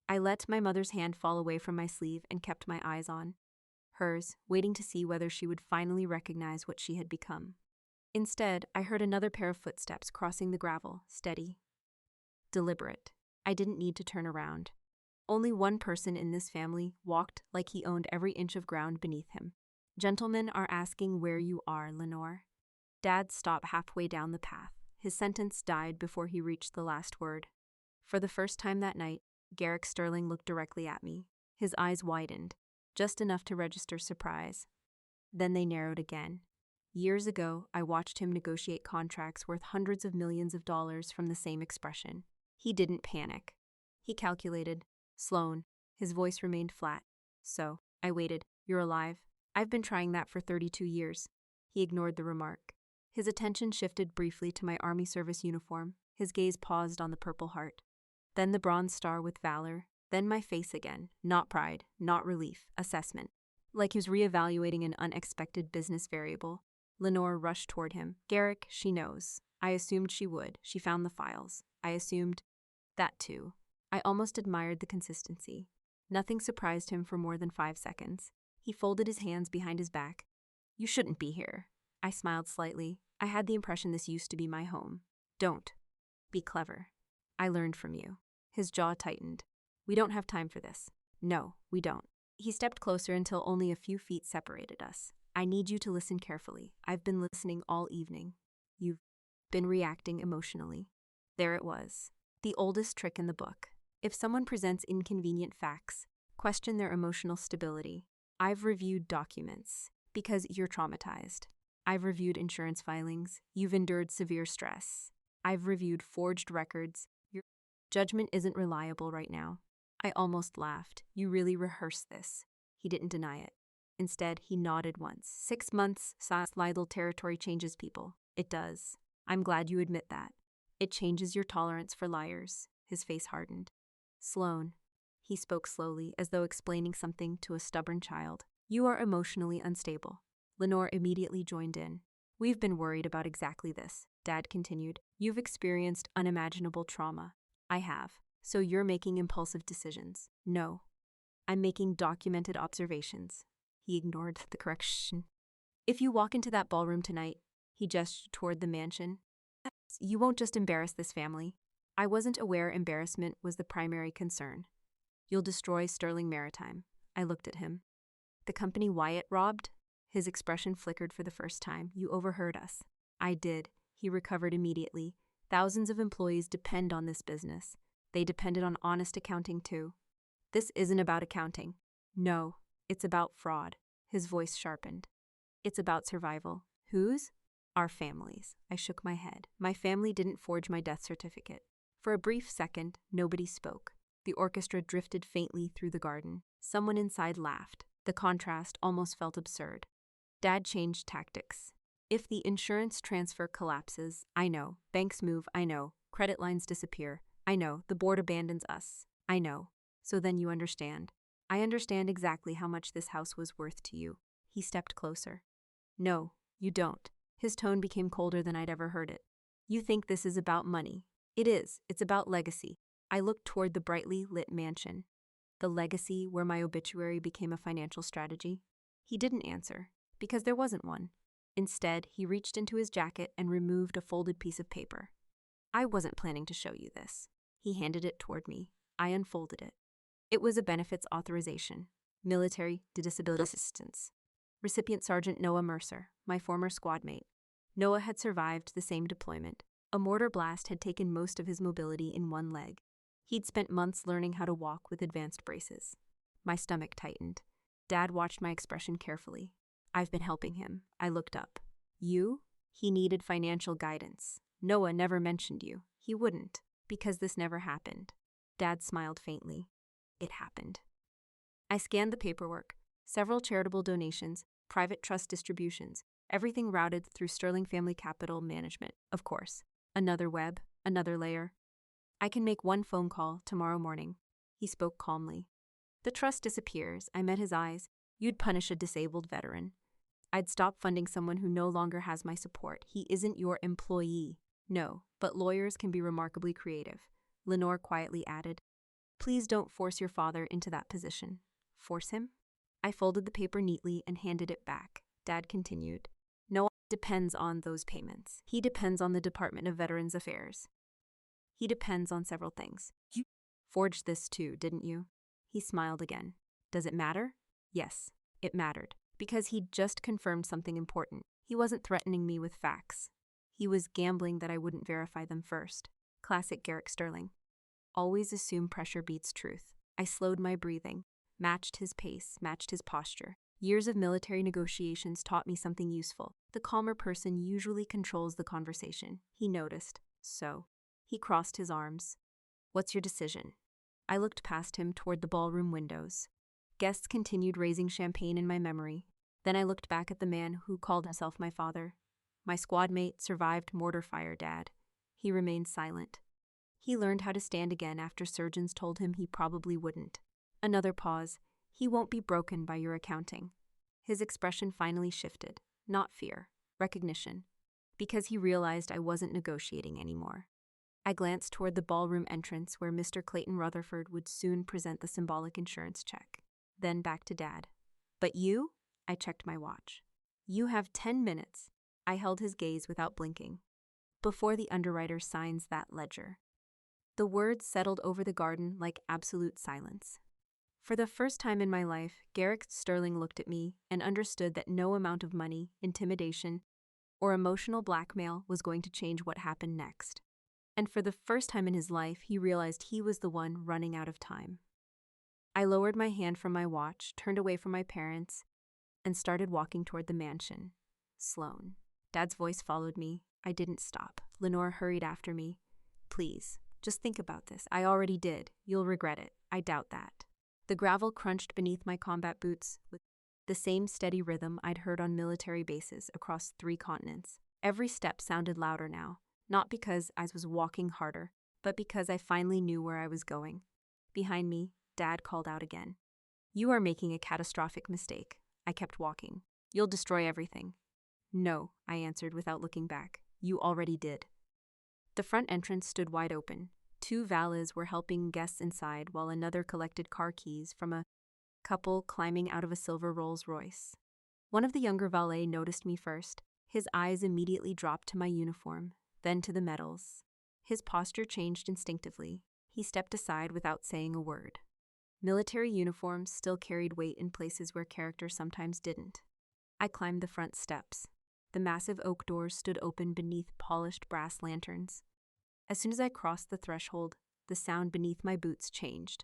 I let my mother's hand fall away from my sleeve and kept my eyes on hers, waiting to see whether she would finally recognize what she had become. Instead, I heard another pair of footsteps crossing the gravel, steady, deliberate. I didn't need to turn around. Only one person in this family walked like he owned every inch of ground beneath him. Gentlemen are asking where you are, Lenore. Dad stopped halfway down the path. His sentence died before he reached the last word. For the first time that night, Garrick Sterling looked directly at me. His eyes widened, just enough to register surprise. Then they narrowed again. Years ago, I watched him negotiate contracts worth hundreds of millions of dollars from the same expression. He didn't panic. He calculated. Sloane. His voice remained flat. So, I waited. You're alive? I've been trying that for 32 years. He ignored the remark. His attention shifted briefly to my Army service uniform. His gaze paused on the Purple Heart. Then the Bronze Star with valor. Then my face again. Not pride, not relief, assessment. Like he was reevaluating an unexpected business variable. Lenore rushed toward him. Garrick, she knows. I assumed she would. She found the files. I assumed that too. I almost admired the consistency. Nothing surprised him for more than 5 seconds. He folded his hands behind his back. You shouldn't be here. I smiled slightly. I had the impression this used to be my home. Don't. Be clever. I learned from you. His jaw tightened. We don't have time for this. No, we don't. He stepped closer until only a few feet separated us. I need you to listen carefully. I've been listening all evening. You've been reacting emotionally. There it was. The oldest trick in the book. If someone presents inconvenient facts, question their emotional stability. I've reviewed documents because you're traumatized. I've reviewed insurance filings. You've endured severe stress. I've reviewed forged records. Your judgment isn't reliable right now. I almost laughed. You really rehearsed this. He didn't deny it. Instead, he nodded once. 6 months, societal territory changes people. It does. I'm glad you admit that. It changes your tolerance for liars. His face hardened. Sloane. He spoke slowly, as though explaining something to a stubborn child. You are emotionally unstable. Lenore immediately joined in. We've been worried about exactly this, Dad continued. You've experienced unimaginable trauma. I have. So you're making impulsive decisions. No. I'm making documented observations. He ignored the correction. If you walk into that ballroom tonight, he gestured toward the mansion, you won't just embarrass this family. I wasn't aware embarrassment was the primary concern. You'll destroy Sterling Maritime. I looked at him. The company Wyatt robbed? His expression flickered for the first time. You overheard us. I did. He recovered immediately. Thousands of employees depend on this business. They depended on honest accounting too. This isn't about accounting. No, it's about fraud. His voice sharpened. It's about survival. Whose? Our families. I shook my head. My family didn't forge my death certificate. For a brief second, nobody spoke. The orchestra drifted faintly through the garden. Someone inside laughed. The contrast almost felt absurd. Dad changed tactics. If the insurance transfer collapses, I know. Banks move, I know. Credit lines disappear, I know. The board abandons us, I know. So then you understand. I understand exactly how much this house was worth to you. He stepped closer. No, you don't. His tone became colder than I'd ever heard it. You think this is about money. It is. It's about legacy. I looked toward the brightly lit mansion. The legacy where my obituary became a financial strategy. He didn't answer, because there wasn't one. Instead, he reached into his jacket and removed a folded piece of paper. I wasn't planning to show you this. He handed it toward me. I unfolded it. It was a benefits authorization. Military disability assistance. Recipient Sergeant Noah Mercer, my former squad mate. Noah had survived the same deployment. A mortar blast had taken most of his mobility in one leg. He'd spent months learning how to walk with advanced braces. My stomach tightened. Dad watched my expression carefully. I've been helping him. I looked up. You? He needed financial guidance. Noah never mentioned you. He wouldn't, because this never happened. Dad smiled faintly. It happened. I scanned the paperwork. Several charitable donations, private trust distributions, everything routed through Sterling Family Capital Management, of course. Another web, another layer. I can make one phone call tomorrow morning. He spoke calmly. The trust disappears. I met his eyes. You'd punish a disabled veteran. I'd stop funding someone who no longer has my support. He isn't your employee. No, but lawyers can be remarkably creative. Lenore quietly added, please don't force your father into that position. Force him? I folded the paper neatly and handed it back. Dad continued, Noah depends on those payments. He depends on the Department of Veterans Affairs. He depends on several things. You forged this too, didn't you? He smiled again. Does it matter? Yes, it mattered. Because he'd just confirmed something important. He wasn't threatening me with facts. He was gambling that I wouldn't verify them first. Classic Garrick Sterling. Always assume pressure beats truth. I slowed my breathing, matched his pace, matched his posture. Years of military negotiations taught me something useful. The calmer person usually controls the conversation. He noticed. So, he crossed his arms. What's your decision? I looked past him toward the ballroom windows. Guests continued raising champagne in my memory. Then I looked back at the man who called himself my father. My squad mate survived mortar fire, Dad. He remained silent. He learned how to stand again after surgeons told him he probably wouldn't. Another pause. He won't be broken by your accounting. His expression finally shifted. Not fear, recognition. Because he realized I wasn't negotiating anymore. I glanced toward the ballroom entrance where Mr. Clayton Rutherford would soon present the symbolic insurance check. Then back to Dad. But you? I checked my watch. You have 10 minutes. I held his gaze without blinking. Before the underwriter signs that ledger. The words settled over the garden like absolute silence. For the first time in my life, Garrick Sterling looked at me and understood that no amount of money, intimidation, or emotional blackmail was going to change what happened next. And for the first time in his life, he realized he was the one running out of time. I lowered my hand from my watch, turned away from my parents, and started walking toward the mansion. Sloan. Dad's voice followed me. I didn't stop. Lenore hurried after me. Please, just think about this. I already did. You'll regret it. I doubt that. The gravel crunched beneath my combat boots with the same steady rhythm I'd heard on military bases across 3 continents. Every step sounded louder now, not because I was walking harder, but because I finally knew where I was going. Behind me, Dad called out again. You are making a catastrophic mistake. I kept walking. You'll destroy everything. No, I answered without looking back. You already did. The front entrance stood wide open. Two valets were helping guests inside while another collected car keys from a couple climbing out of a silver Rolls-Royce. One of the younger valets noticed me first. His eyes immediately dropped to my uniform, then to the medals. His posture changed instinctively. He stepped aside without saying a word. Military uniforms still carried weight in places where character sometimes didn't. I climbed the front steps. The massive oak doors stood open beneath polished brass lanterns. As soon as I crossed the threshold, the sound beneath my boots changed.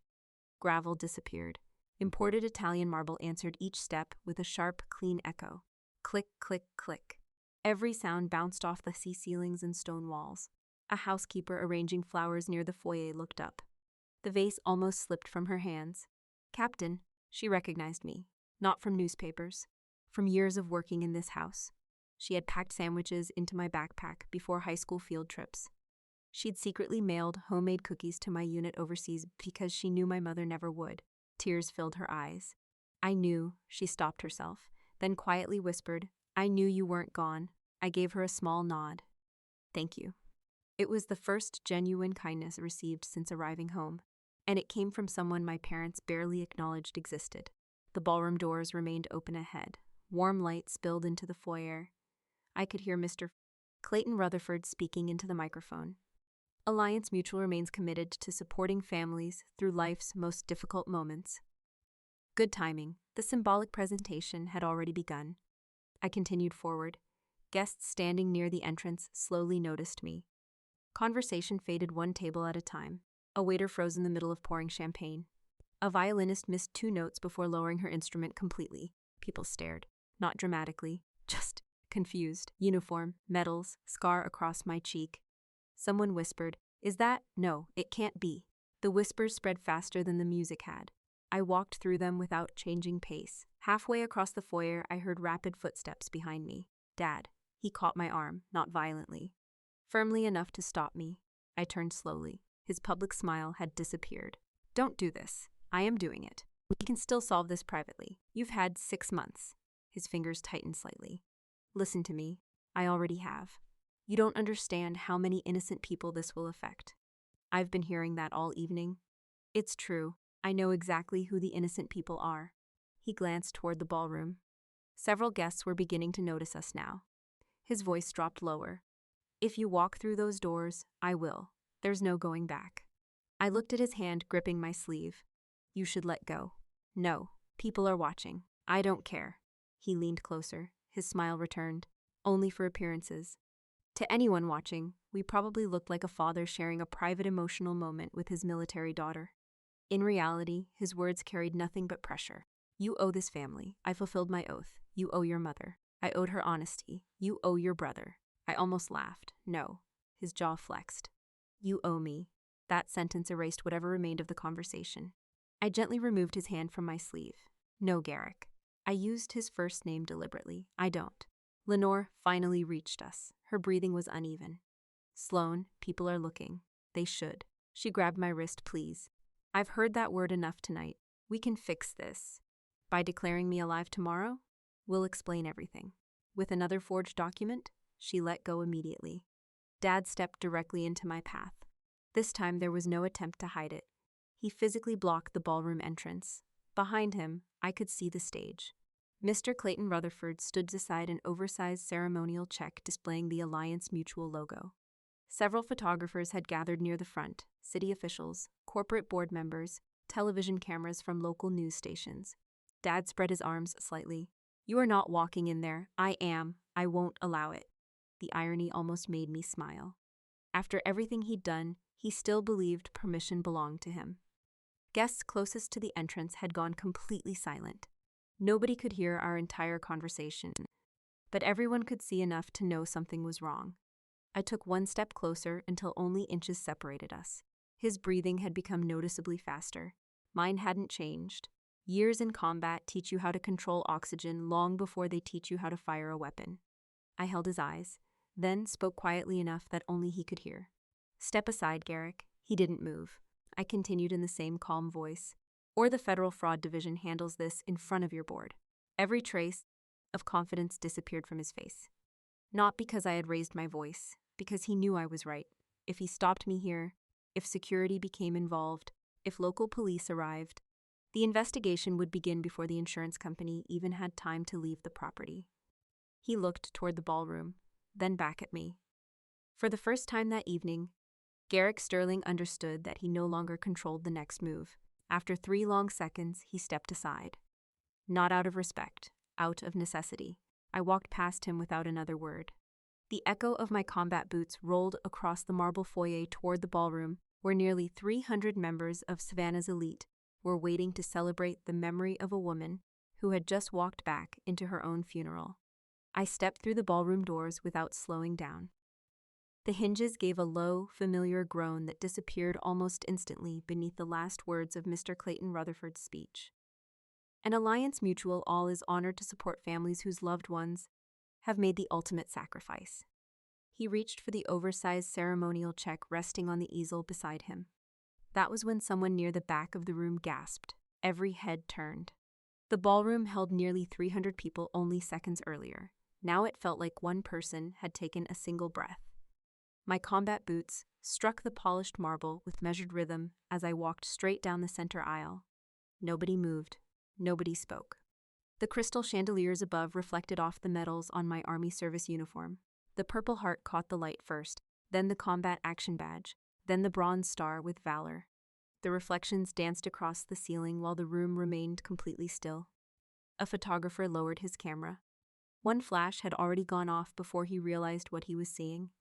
Gravel disappeared. Imported Italian marble answered each step with a sharp, clean echo. Click, click, click. Every sound bounced off the ceilings and stone walls. A housekeeper arranging flowers near the foyer looked up. The vase almost slipped from her hands. "Captain," she recognized me, not from newspapers, from years of working in this house. She had packed sandwiches into my backpack before high school field trips. She'd secretly mailed homemade cookies to my unit overseas because she knew my mother never would. Tears filled her eyes. I knew. She stopped herself, then quietly whispered, "I knew you weren't gone." I gave her a small nod. "Thank you." It was the first genuine kindness received since arriving home, and it came from someone my parents barely acknowledged existed. The ballroom doors remained open ahead. Warm light spilled into the foyer. I could hear Mr. Clayton Rutherford speaking into the microphone. Alliance Mutual remains committed to supporting families through life's most difficult moments. Good timing. The symbolic presentation had already begun. I continued forward. Guests standing near the entrance slowly noticed me. Conversation faded one table at a time. A waiter froze in the middle of pouring champagne. A violinist missed 2 notes before lowering her instrument completely. People stared. Not dramatically, just confused. Uniform, medals, scar across my cheek. Someone whispered, "Is that? No, it can't be." The whispers spread faster than the music had. I walked through them without changing pace. Halfway across the foyer, I heard rapid footsteps behind me. Dad. He caught my arm, not violently. Firmly enough to stop me. I turned slowly. His public smile had disappeared. "Don't do this. I am doing it. We can still solve this privately. You've had 6 months. His fingers tightened slightly. "Listen to me. I already have. You don't understand how many innocent people this will affect. I've been hearing that all evening. It's true. I know exactly who the innocent people are." He glanced toward the ballroom. Several guests were beginning to notice us now. His voice dropped lower. "If you walk through those doors, I will. There's no going back." I looked at his hand gripping my sleeve. "You should let go." "No. People are watching. I don't care." He leaned closer. His smile returned. "Only for appearances. To anyone watching, we probably looked like a father sharing a private emotional moment with his military daughter. In reality, his words carried nothing but pressure. You owe this family. I fulfilled my oath. You owe your mother. I owed her honesty. You owe your brother. I almost laughed. No. His jaw flexed. You owe me. That sentence erased whatever remained of the conversation. I gently removed his hand from my sleeve. No, Garrick. I used his first name deliberately. I don't. Lenore finally reached us. Her breathing was uneven. Sloane, people are looking. They should. She grabbed my wrist, "Please. I've heard that word enough tonight. We can fix this. By declaring me alive tomorrow, we'll explain everything." With another forged document, she let go immediately. Dad stepped directly into my path. This time there was no attempt to hide it. He physically blocked the ballroom entrance. Behind him, I could see the stage. Mr. Clayton Rutherford stood beside an oversized ceremonial check displaying the Alliance Mutual logo. Several photographers had gathered near the front, city officials, corporate board members, television cameras from local news stations. Dad spread his arms slightly. "You are not walking in there. I am. I won't allow it." The irony almost made me smile. After everything he'd done, he still believed permission belonged to him. Guests closest to the entrance had gone completely silent. Nobody could hear our entire conversation, but everyone could see enough to know something was wrong. I took one step closer until only inches separated us. His breathing had become noticeably faster. Mine hadn't changed. Years in combat teach you how to control oxygen long before they teach you how to fire a weapon. I held his eyes, then spoke quietly enough that only he could hear. "Step aside, Garrick." He didn't move. I continued in the same calm voice. "Or the Federal Fraud Division handles this in front of your board." Every trace of confidence disappeared from his face. Not because I had raised my voice, because he knew I was right. If he stopped me here, if security became involved, if local police arrived. The investigation would begin before the insurance company even had time to leave the property. He looked toward the ballroom, then back at me. For the first time that evening, Garrick Sterling understood that he no longer controlled the next move. After 3 long seconds, he stepped aside. Not out of respect, out of necessity. I walked past him without another word. The echo of my combat boots rolled across the marble foyer toward the ballroom, where nearly 300 members of Savannah's elite were waiting to celebrate the memory of a woman who had just walked back into her own funeral. I stepped through the ballroom doors without slowing down. The hinges gave a low, familiar groan that disappeared almost instantly beneath the last words of Mr. Clayton Rutherford's speech. An Alliance Mutual All is honored to support families whose loved ones have made the ultimate sacrifice. He reached for the oversized ceremonial check resting on the easel beside him. That was when someone near the back of the room gasped. Every head turned. The ballroom held nearly 300 people only seconds earlier. Now it felt like one person had taken a single breath. My combat boots struck the polished marble with measured rhythm as I walked straight down the center aisle. Nobody moved. Nobody spoke. The crystal chandeliers above reflected off the medals on my Army service uniform. The Purple Heart caught the light first, then the Combat Action Badge, then the Bronze Star with Valor. The reflections danced across the ceiling while the room remained completely still. A photographer lowered his camera. One flash had already gone off before he realized what he was seeing.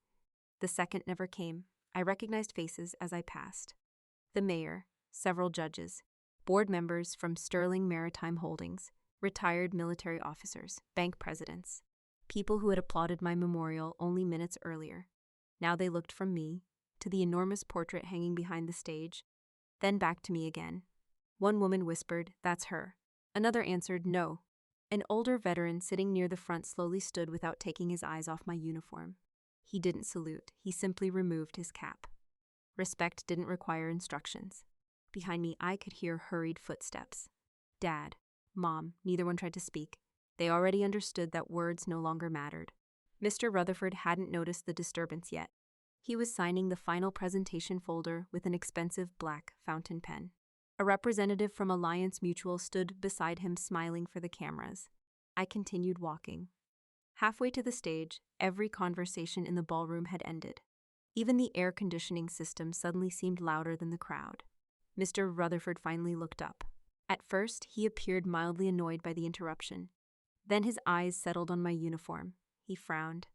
The second never came. I recognized faces as I passed. The mayor, several judges, board members from Sterling Maritime Holdings, retired military officers, bank presidents, people who had applauded my memorial only minutes earlier. Now they looked from me to the enormous portrait hanging behind the stage, then back to me again. One woman whispered, "That's her." Another answered, "No." An older veteran sitting near the front slowly stood without taking his eyes off my uniform. He didn't salute, he simply removed his cap. Respect didn't require instructions. Behind me, I could hear hurried footsteps. Dad, Mom, neither one tried to speak. They already understood that words no longer mattered. Mr. Rutherford hadn't noticed the disturbance yet. He was signing the final presentation folder with an expensive black fountain pen. A representative from Alliance Mutual stood beside him smiling for the cameras. I continued walking. Halfway to the stage, every conversation in the ballroom had ended. Even the air conditioning system suddenly seemed louder than the crowd. Mr. Rutherford finally looked up. At first, he appeared mildly annoyed by the interruption. Then his eyes settled on my uniform. He frowned.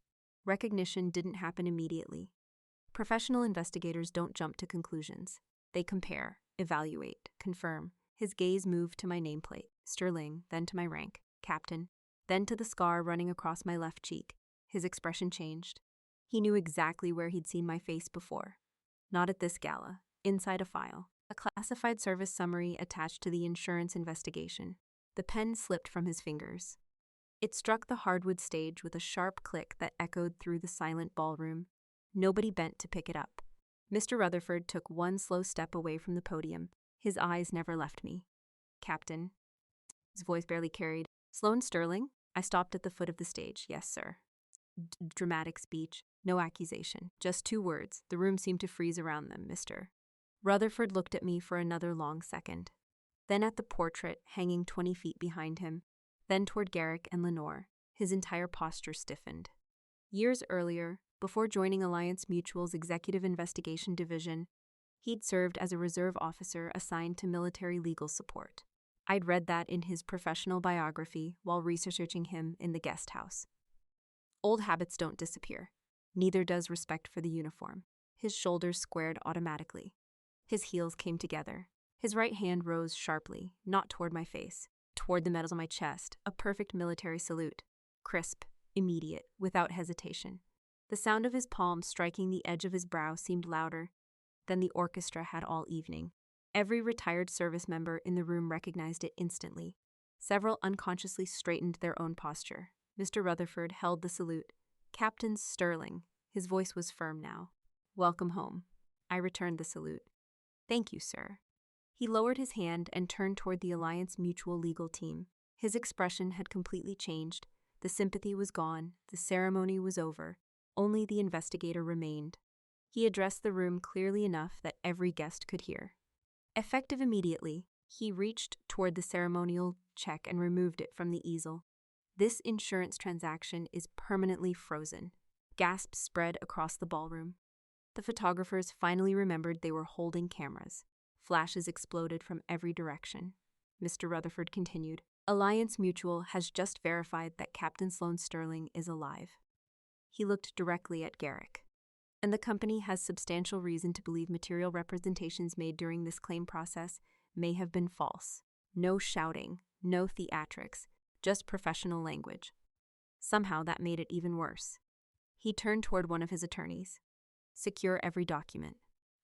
Recognition didn't happen immediately. Professional investigators don't jump to conclusions. They compare, evaluate, confirm. His gaze moved to my nameplate, Sterling, then to my rank, Captain, then to the scar running across my left cheek. His expression changed. He knew exactly where he'd seen my face before. Not at this gala, inside a file. A classified service summary attached to the insurance investigation. The pen slipped from his fingers. It struck the hardwood stage with a sharp click that echoed through the silent ballroom. Nobody bent to pick it up. Mr. Rutherford took one slow step away from the podium. His eyes never left me. "Captain." His voice barely carried. "Sloane Sterling?" I stopped at the foot of the stage. "Yes, sir." Dramatic speech. No accusation. Just 2 words. The room seemed to freeze around them. "Mr." Rutherford looked at me for another long second. Then at the portrait hanging 20 feet behind him. Then toward Garrick and Lenore. His entire posture stiffened. Years earlier, before joining Alliance Mutual's Executive Investigation Division, he'd served as a reserve officer assigned to military legal support. I'd read that in his professional biography while researching him in the guest house. Old habits don't disappear. Neither does respect for the uniform. His shoulders squared automatically. His heels came together. His right hand rose sharply, not toward my face, toward the medals on my chest, a perfect military salute. Crisp, immediate, without hesitation. The sound of his palm striking the edge of his brow seemed louder than the orchestra had all evening. Every retired service member in the room recognized it instantly. Several unconsciously straightened their own posture. Mr. Rutherford held the salute. "Captain Sterling." His voice was firm now. "Welcome home." I returned the salute. "Thank you, sir." He lowered his hand and turned toward the Alliance Mutual legal team. His expression had completely changed. The sympathy was gone. The ceremony was over. Only the investigator remained. He addressed the room clearly enough that every guest could hear. Effective immediately, he reached toward the ceremonial check and removed it from the easel. This insurance transaction is permanently frozen. Gasps spread across the ballroom. The photographers finally remembered they were holding cameras. Flashes exploded from every direction. Mr. Rutherford continued, Alliance Mutual has just verified that Captain Sloane Sterling is alive. He looked directly at Garrick. And the company has substantial reason to believe material representations made during this claim process may have been false. No shouting, no theatrics, just professional language. Somehow that made it even worse. He turned toward one of his attorneys. Secure every document.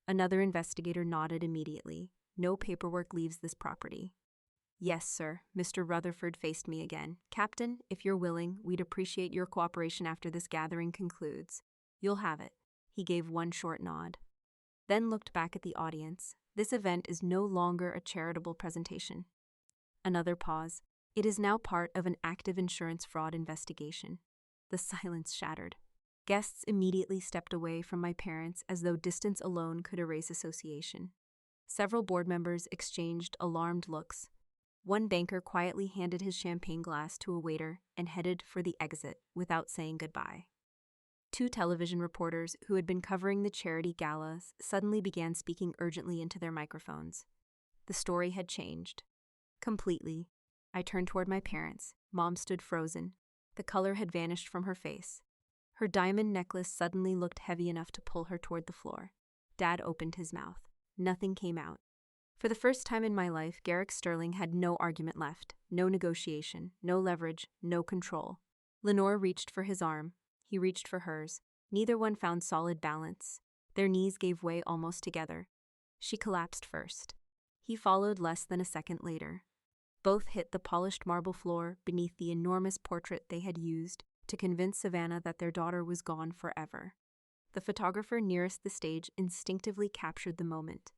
Another investigator nodded immediately. No paperwork leaves this property. Yes, sir. Mr. Rutherford faced me again. Captain, if you're willing, we'd appreciate your cooperation after this gathering concludes. You'll have it. He gave one short nod. Then looked back at the audience. This event is no longer a charitable presentation. Another pause. It is now part of an active insurance fraud investigation. The silence shattered. Guests immediately stepped away from my parents as though distance alone could erase association. Several board members exchanged alarmed looks. One banker quietly handed his champagne glass to a waiter and headed for the exit without saying goodbye. Two television reporters who had been covering the charity galas suddenly began speaking urgently into their microphones. The story had changed. Completely. I turned toward my parents. Mom stood frozen. The color had vanished from her face. Her diamond necklace suddenly looked heavy enough to pull her toward the floor. Dad opened his mouth. Nothing came out. For the first time in my life, Garrick Sterling had no argument left, no negotiation, no leverage, no control. Lenore reached for his arm. He reached for hers. Neither one found solid balance. Their knees gave way almost together. She collapsed first. He followed less than a second later. Both hit the polished marble floor beneath the enormous portrait they had used to convince Savannah that their daughter was gone forever. The photographer nearest the stage instinctively captured the moment.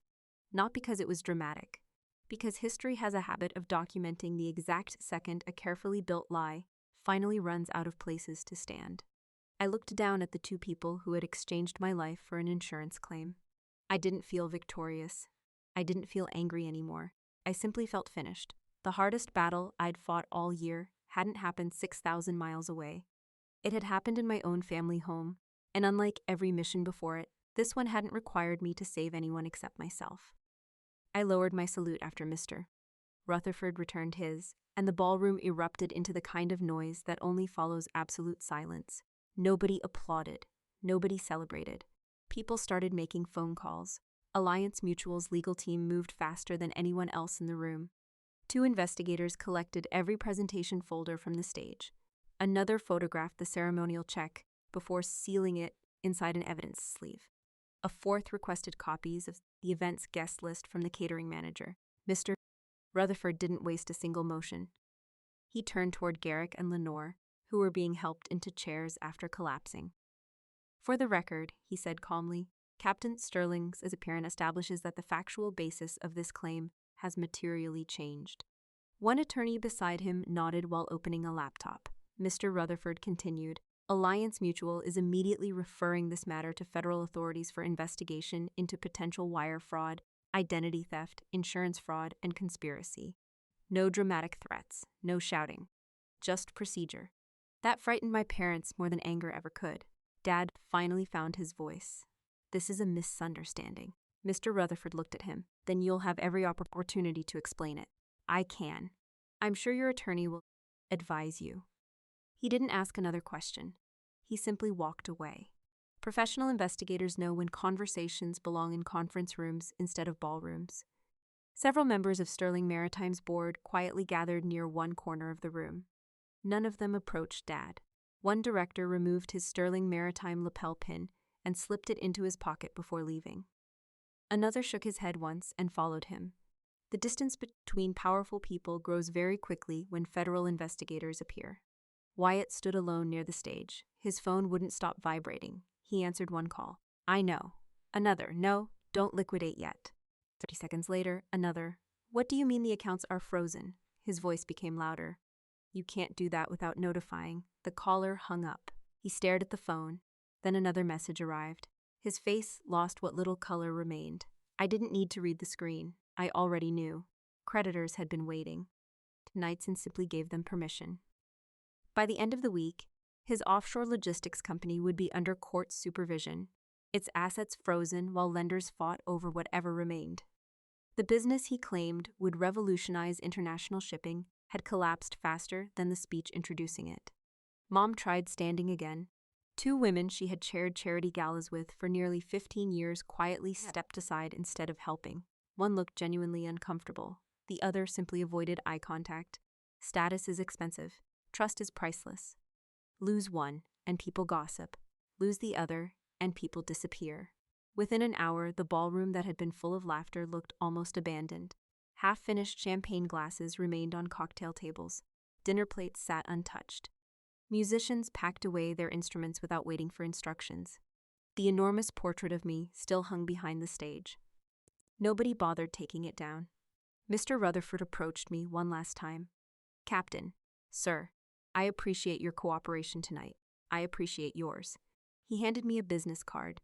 Not because it was dramatic, because history has a habit of documenting the exact second a carefully built lie finally runs out of places to stand. I looked down at the two people who had exchanged my life for an insurance claim. I didn't feel victorious. I didn't feel angry anymore. I simply felt finished. The hardest battle I'd fought all year hadn't happened 6,000 miles away. It had happened in my own family home, and unlike every mission before it, this one hadn't required me to save anyone except myself. I lowered my salute after Mr. Rutherford returned his, and the ballroom erupted into the kind of noise that only follows absolute silence. Nobody applauded. Nobody celebrated. People started making phone calls. Alliance Mutual's legal team moved faster than anyone else in the room. Two investigators collected every presentation folder from the stage. Another photographed the ceremonial check before sealing it inside an evidence sleeve. A fourth requested copies of the event's guest list from the catering manager. Mr. Rutherford didn't waste a single motion. He turned toward Garrick and Lenore, who were being helped into chairs after collapsing. For the record, he said calmly, Captain Sterling's appearance establishes that the factual basis of this claim has materially changed. One attorney beside him nodded while opening a laptop. Mr. Rutherford continued, Alliance Mutual is immediately referring this matter to federal authorities for investigation into potential wire fraud, identity theft, insurance fraud, and conspiracy. No dramatic threats, no shouting, just procedure. That frightened my parents more than anger ever could. Dad finally found his voice. This is a misunderstanding. Mr. Rutherford looked at him. Then you'll have every opportunity to explain it. I can. I'm sure your attorney will advise you. He didn't ask another question. He simply walked away. Professional investigators know when conversations belong in conference rooms instead of ballrooms. Several members of Sterling Maritime's board quietly gathered near one corner of the room. None of them approached Dad. One director removed his Sterling Maritime lapel pin and slipped it into his pocket before leaving. Another shook his head once and followed him. The distance between powerful people grows very quickly when federal investigators appear. Wyatt stood alone near the stage. His phone wouldn't stop vibrating. He answered one call. I know. Another. No, don't liquidate yet. 30 seconds later, another. What do you mean the accounts are frozen? His voice became louder. You can't do that without notifying. The caller hung up. He stared at the phone. Then another message arrived. His face lost what little color remained. I didn't need to read the screen. I already knew. Creditors had been waiting. Knightson simply gave them permission. By the end of the week, his offshore logistics company would be under court supervision, its assets frozen while lenders fought over whatever remained. The business he claimed would revolutionize international shipping had collapsed faster than the speech introducing it. Mom tried standing again. Two women she had chaired charity galas with for nearly 15 years quietly stepped aside instead of helping. One looked genuinely uncomfortable. The other simply avoided eye contact. Status is expensive. Trust is priceless. Lose one, and people gossip. Lose the other, and people disappear. Within an hour, the ballroom that had been full of laughter looked almost abandoned. Half-finished champagne glasses remained on cocktail tables. Dinner plates sat untouched. Musicians packed away their instruments without waiting for instructions. The enormous portrait of me still hung behind the stage. Nobody bothered taking it down. Mr. Rutherford approached me one last time. "Captain, sir, I appreciate your cooperation tonight. I appreciate yours." He handed me a business card.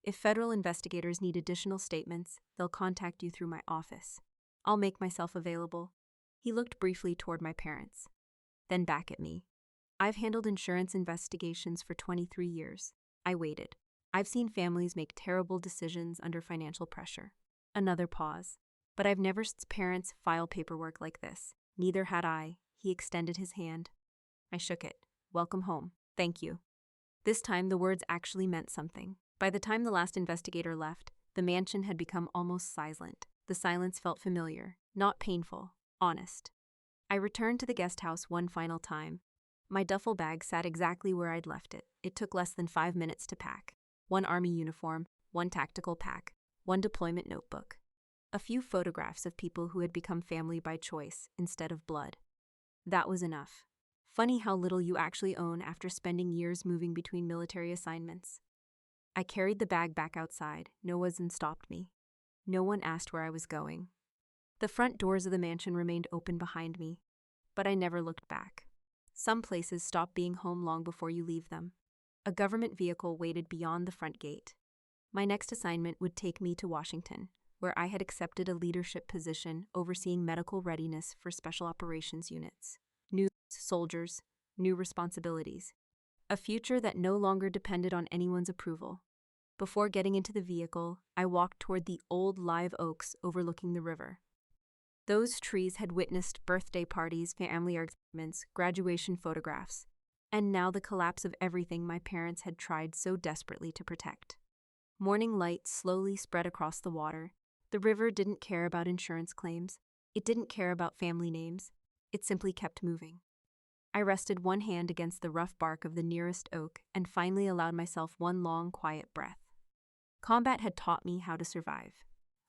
"If federal investigators need additional statements, they'll contact you through my office. I'll make myself available." He looked briefly toward my parents, then back at me. "I've handled insurance investigations for 23 years. I waited. I've seen families make terrible decisions under financial pressure." Another pause. "But I've never seen parents file paperwork like this." Neither had I. He extended his hand. I shook it. "Welcome home. Thank you." This time the words actually meant something. By the time the last investigator left, the mansion had become almost silent. The silence felt familiar, not painful, honest. I returned to the guest house one final time. My duffel bag sat exactly where I'd left it. It took less than 5 minutes to pack. One army uniform, one tactical pack, one deployment notebook. A few photographs of people who had become family by choice instead of blood. That was enough. Funny how little you actually own after spending years moving between military assignments. I carried the bag back outside. No one stopped me. No one asked where I was going. The front doors of the mansion remained open behind me, but I never looked back. Some places stop being home long before you leave them. A government vehicle waited beyond the front gate. My next assignment would take me to Washington, where I had accepted a leadership position overseeing medical readiness for special operations units. New soldiers, new responsibilities. A future that no longer depended on anyone's approval. Before getting into the vehicle, I walked toward the old live oaks overlooking the river. Those trees had witnessed birthday parties, family arguments, graduation photographs, and now the collapse of everything my parents had tried so desperately to protect. Morning light slowly spread across the water. The river didn't care about insurance claims. It didn't care about family names. It simply kept moving. I rested one hand against the rough bark of the nearest oak and finally allowed myself one long, quiet breath. Combat had taught me how to survive.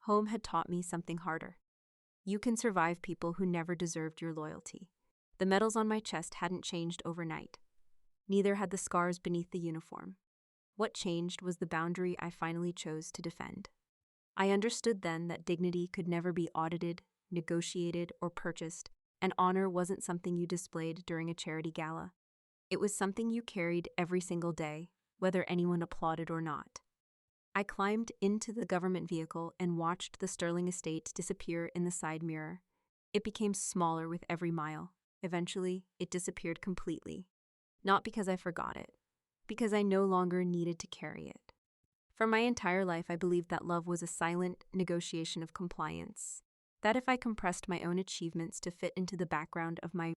Home had taught me something harder. You can survive people who never deserved your loyalty. The medals on my chest hadn't changed overnight. Neither had the scars beneath the uniform. What changed was the boundary I finally chose to defend. I understood then that dignity could never be audited, negotiated, or purchased, and honor wasn't something you displayed during a charity gala. It was something you carried every single day, whether anyone applauded or not. I climbed into the government vehicle and watched the Sterling estate disappear in the side mirror. It became smaller with every mile. Eventually, it disappeared completely. Not because I forgot it, because I no longer needed to carry it. For my entire life, I believed that love was a silent negotiation of compliance. That if I compressed my own achievements to fit into the background of my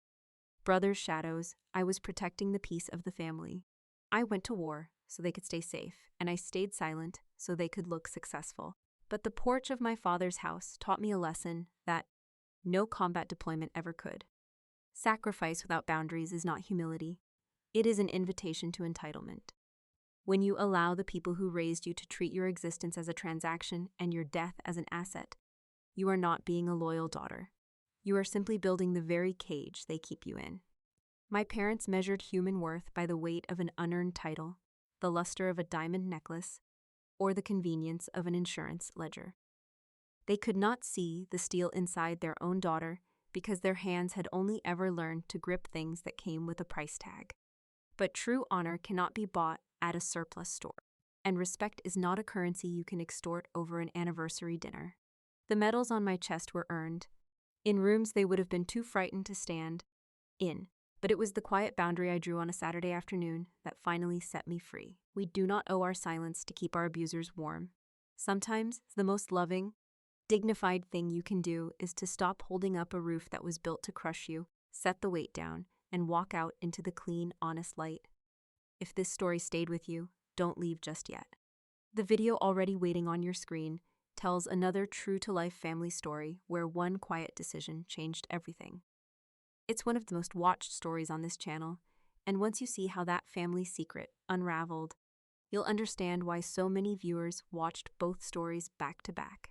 brother's shadows, I was protecting the peace of the family. I went to war so they could stay safe, and I stayed silent so they could look successful. But the porch of my father's house taught me a lesson that no combat deployment ever could. Sacrifice without boundaries is not humility. It is an invitation to entitlement. When you allow the people who raised you to treat your existence as a transaction and your death as an asset, you are not being a loyal daughter. You are simply building the very cage they keep you in. My parents measured human worth by the weight of an unearned title, the luster of a diamond necklace, or the convenience of an insurance ledger. They could not see the steel inside their own daughter because their hands had only ever learned to grip things that came with a price tag. But true honor cannot be bought at a surplus store. And respect is not a currency you can extort over an anniversary dinner. The medals on my chest were earned. In rooms they would have been too frightened to stand in, but it was the quiet boundary I drew on a Saturday afternoon that finally set me free. We do not owe our silence to keep our abusers warm. Sometimes the most loving, dignified thing you can do is to stop holding up a roof that was built to crush you, set the weight down, and walk out into the clean, honest light. If this story stayed with you, don't leave just yet. The video already waiting on your screen tells another true-to-life family story where one quiet decision changed everything. It's one of the most watched stories on this channel, and once you see how that family secret unraveled, you'll understand why so many viewers watched both stories back to back.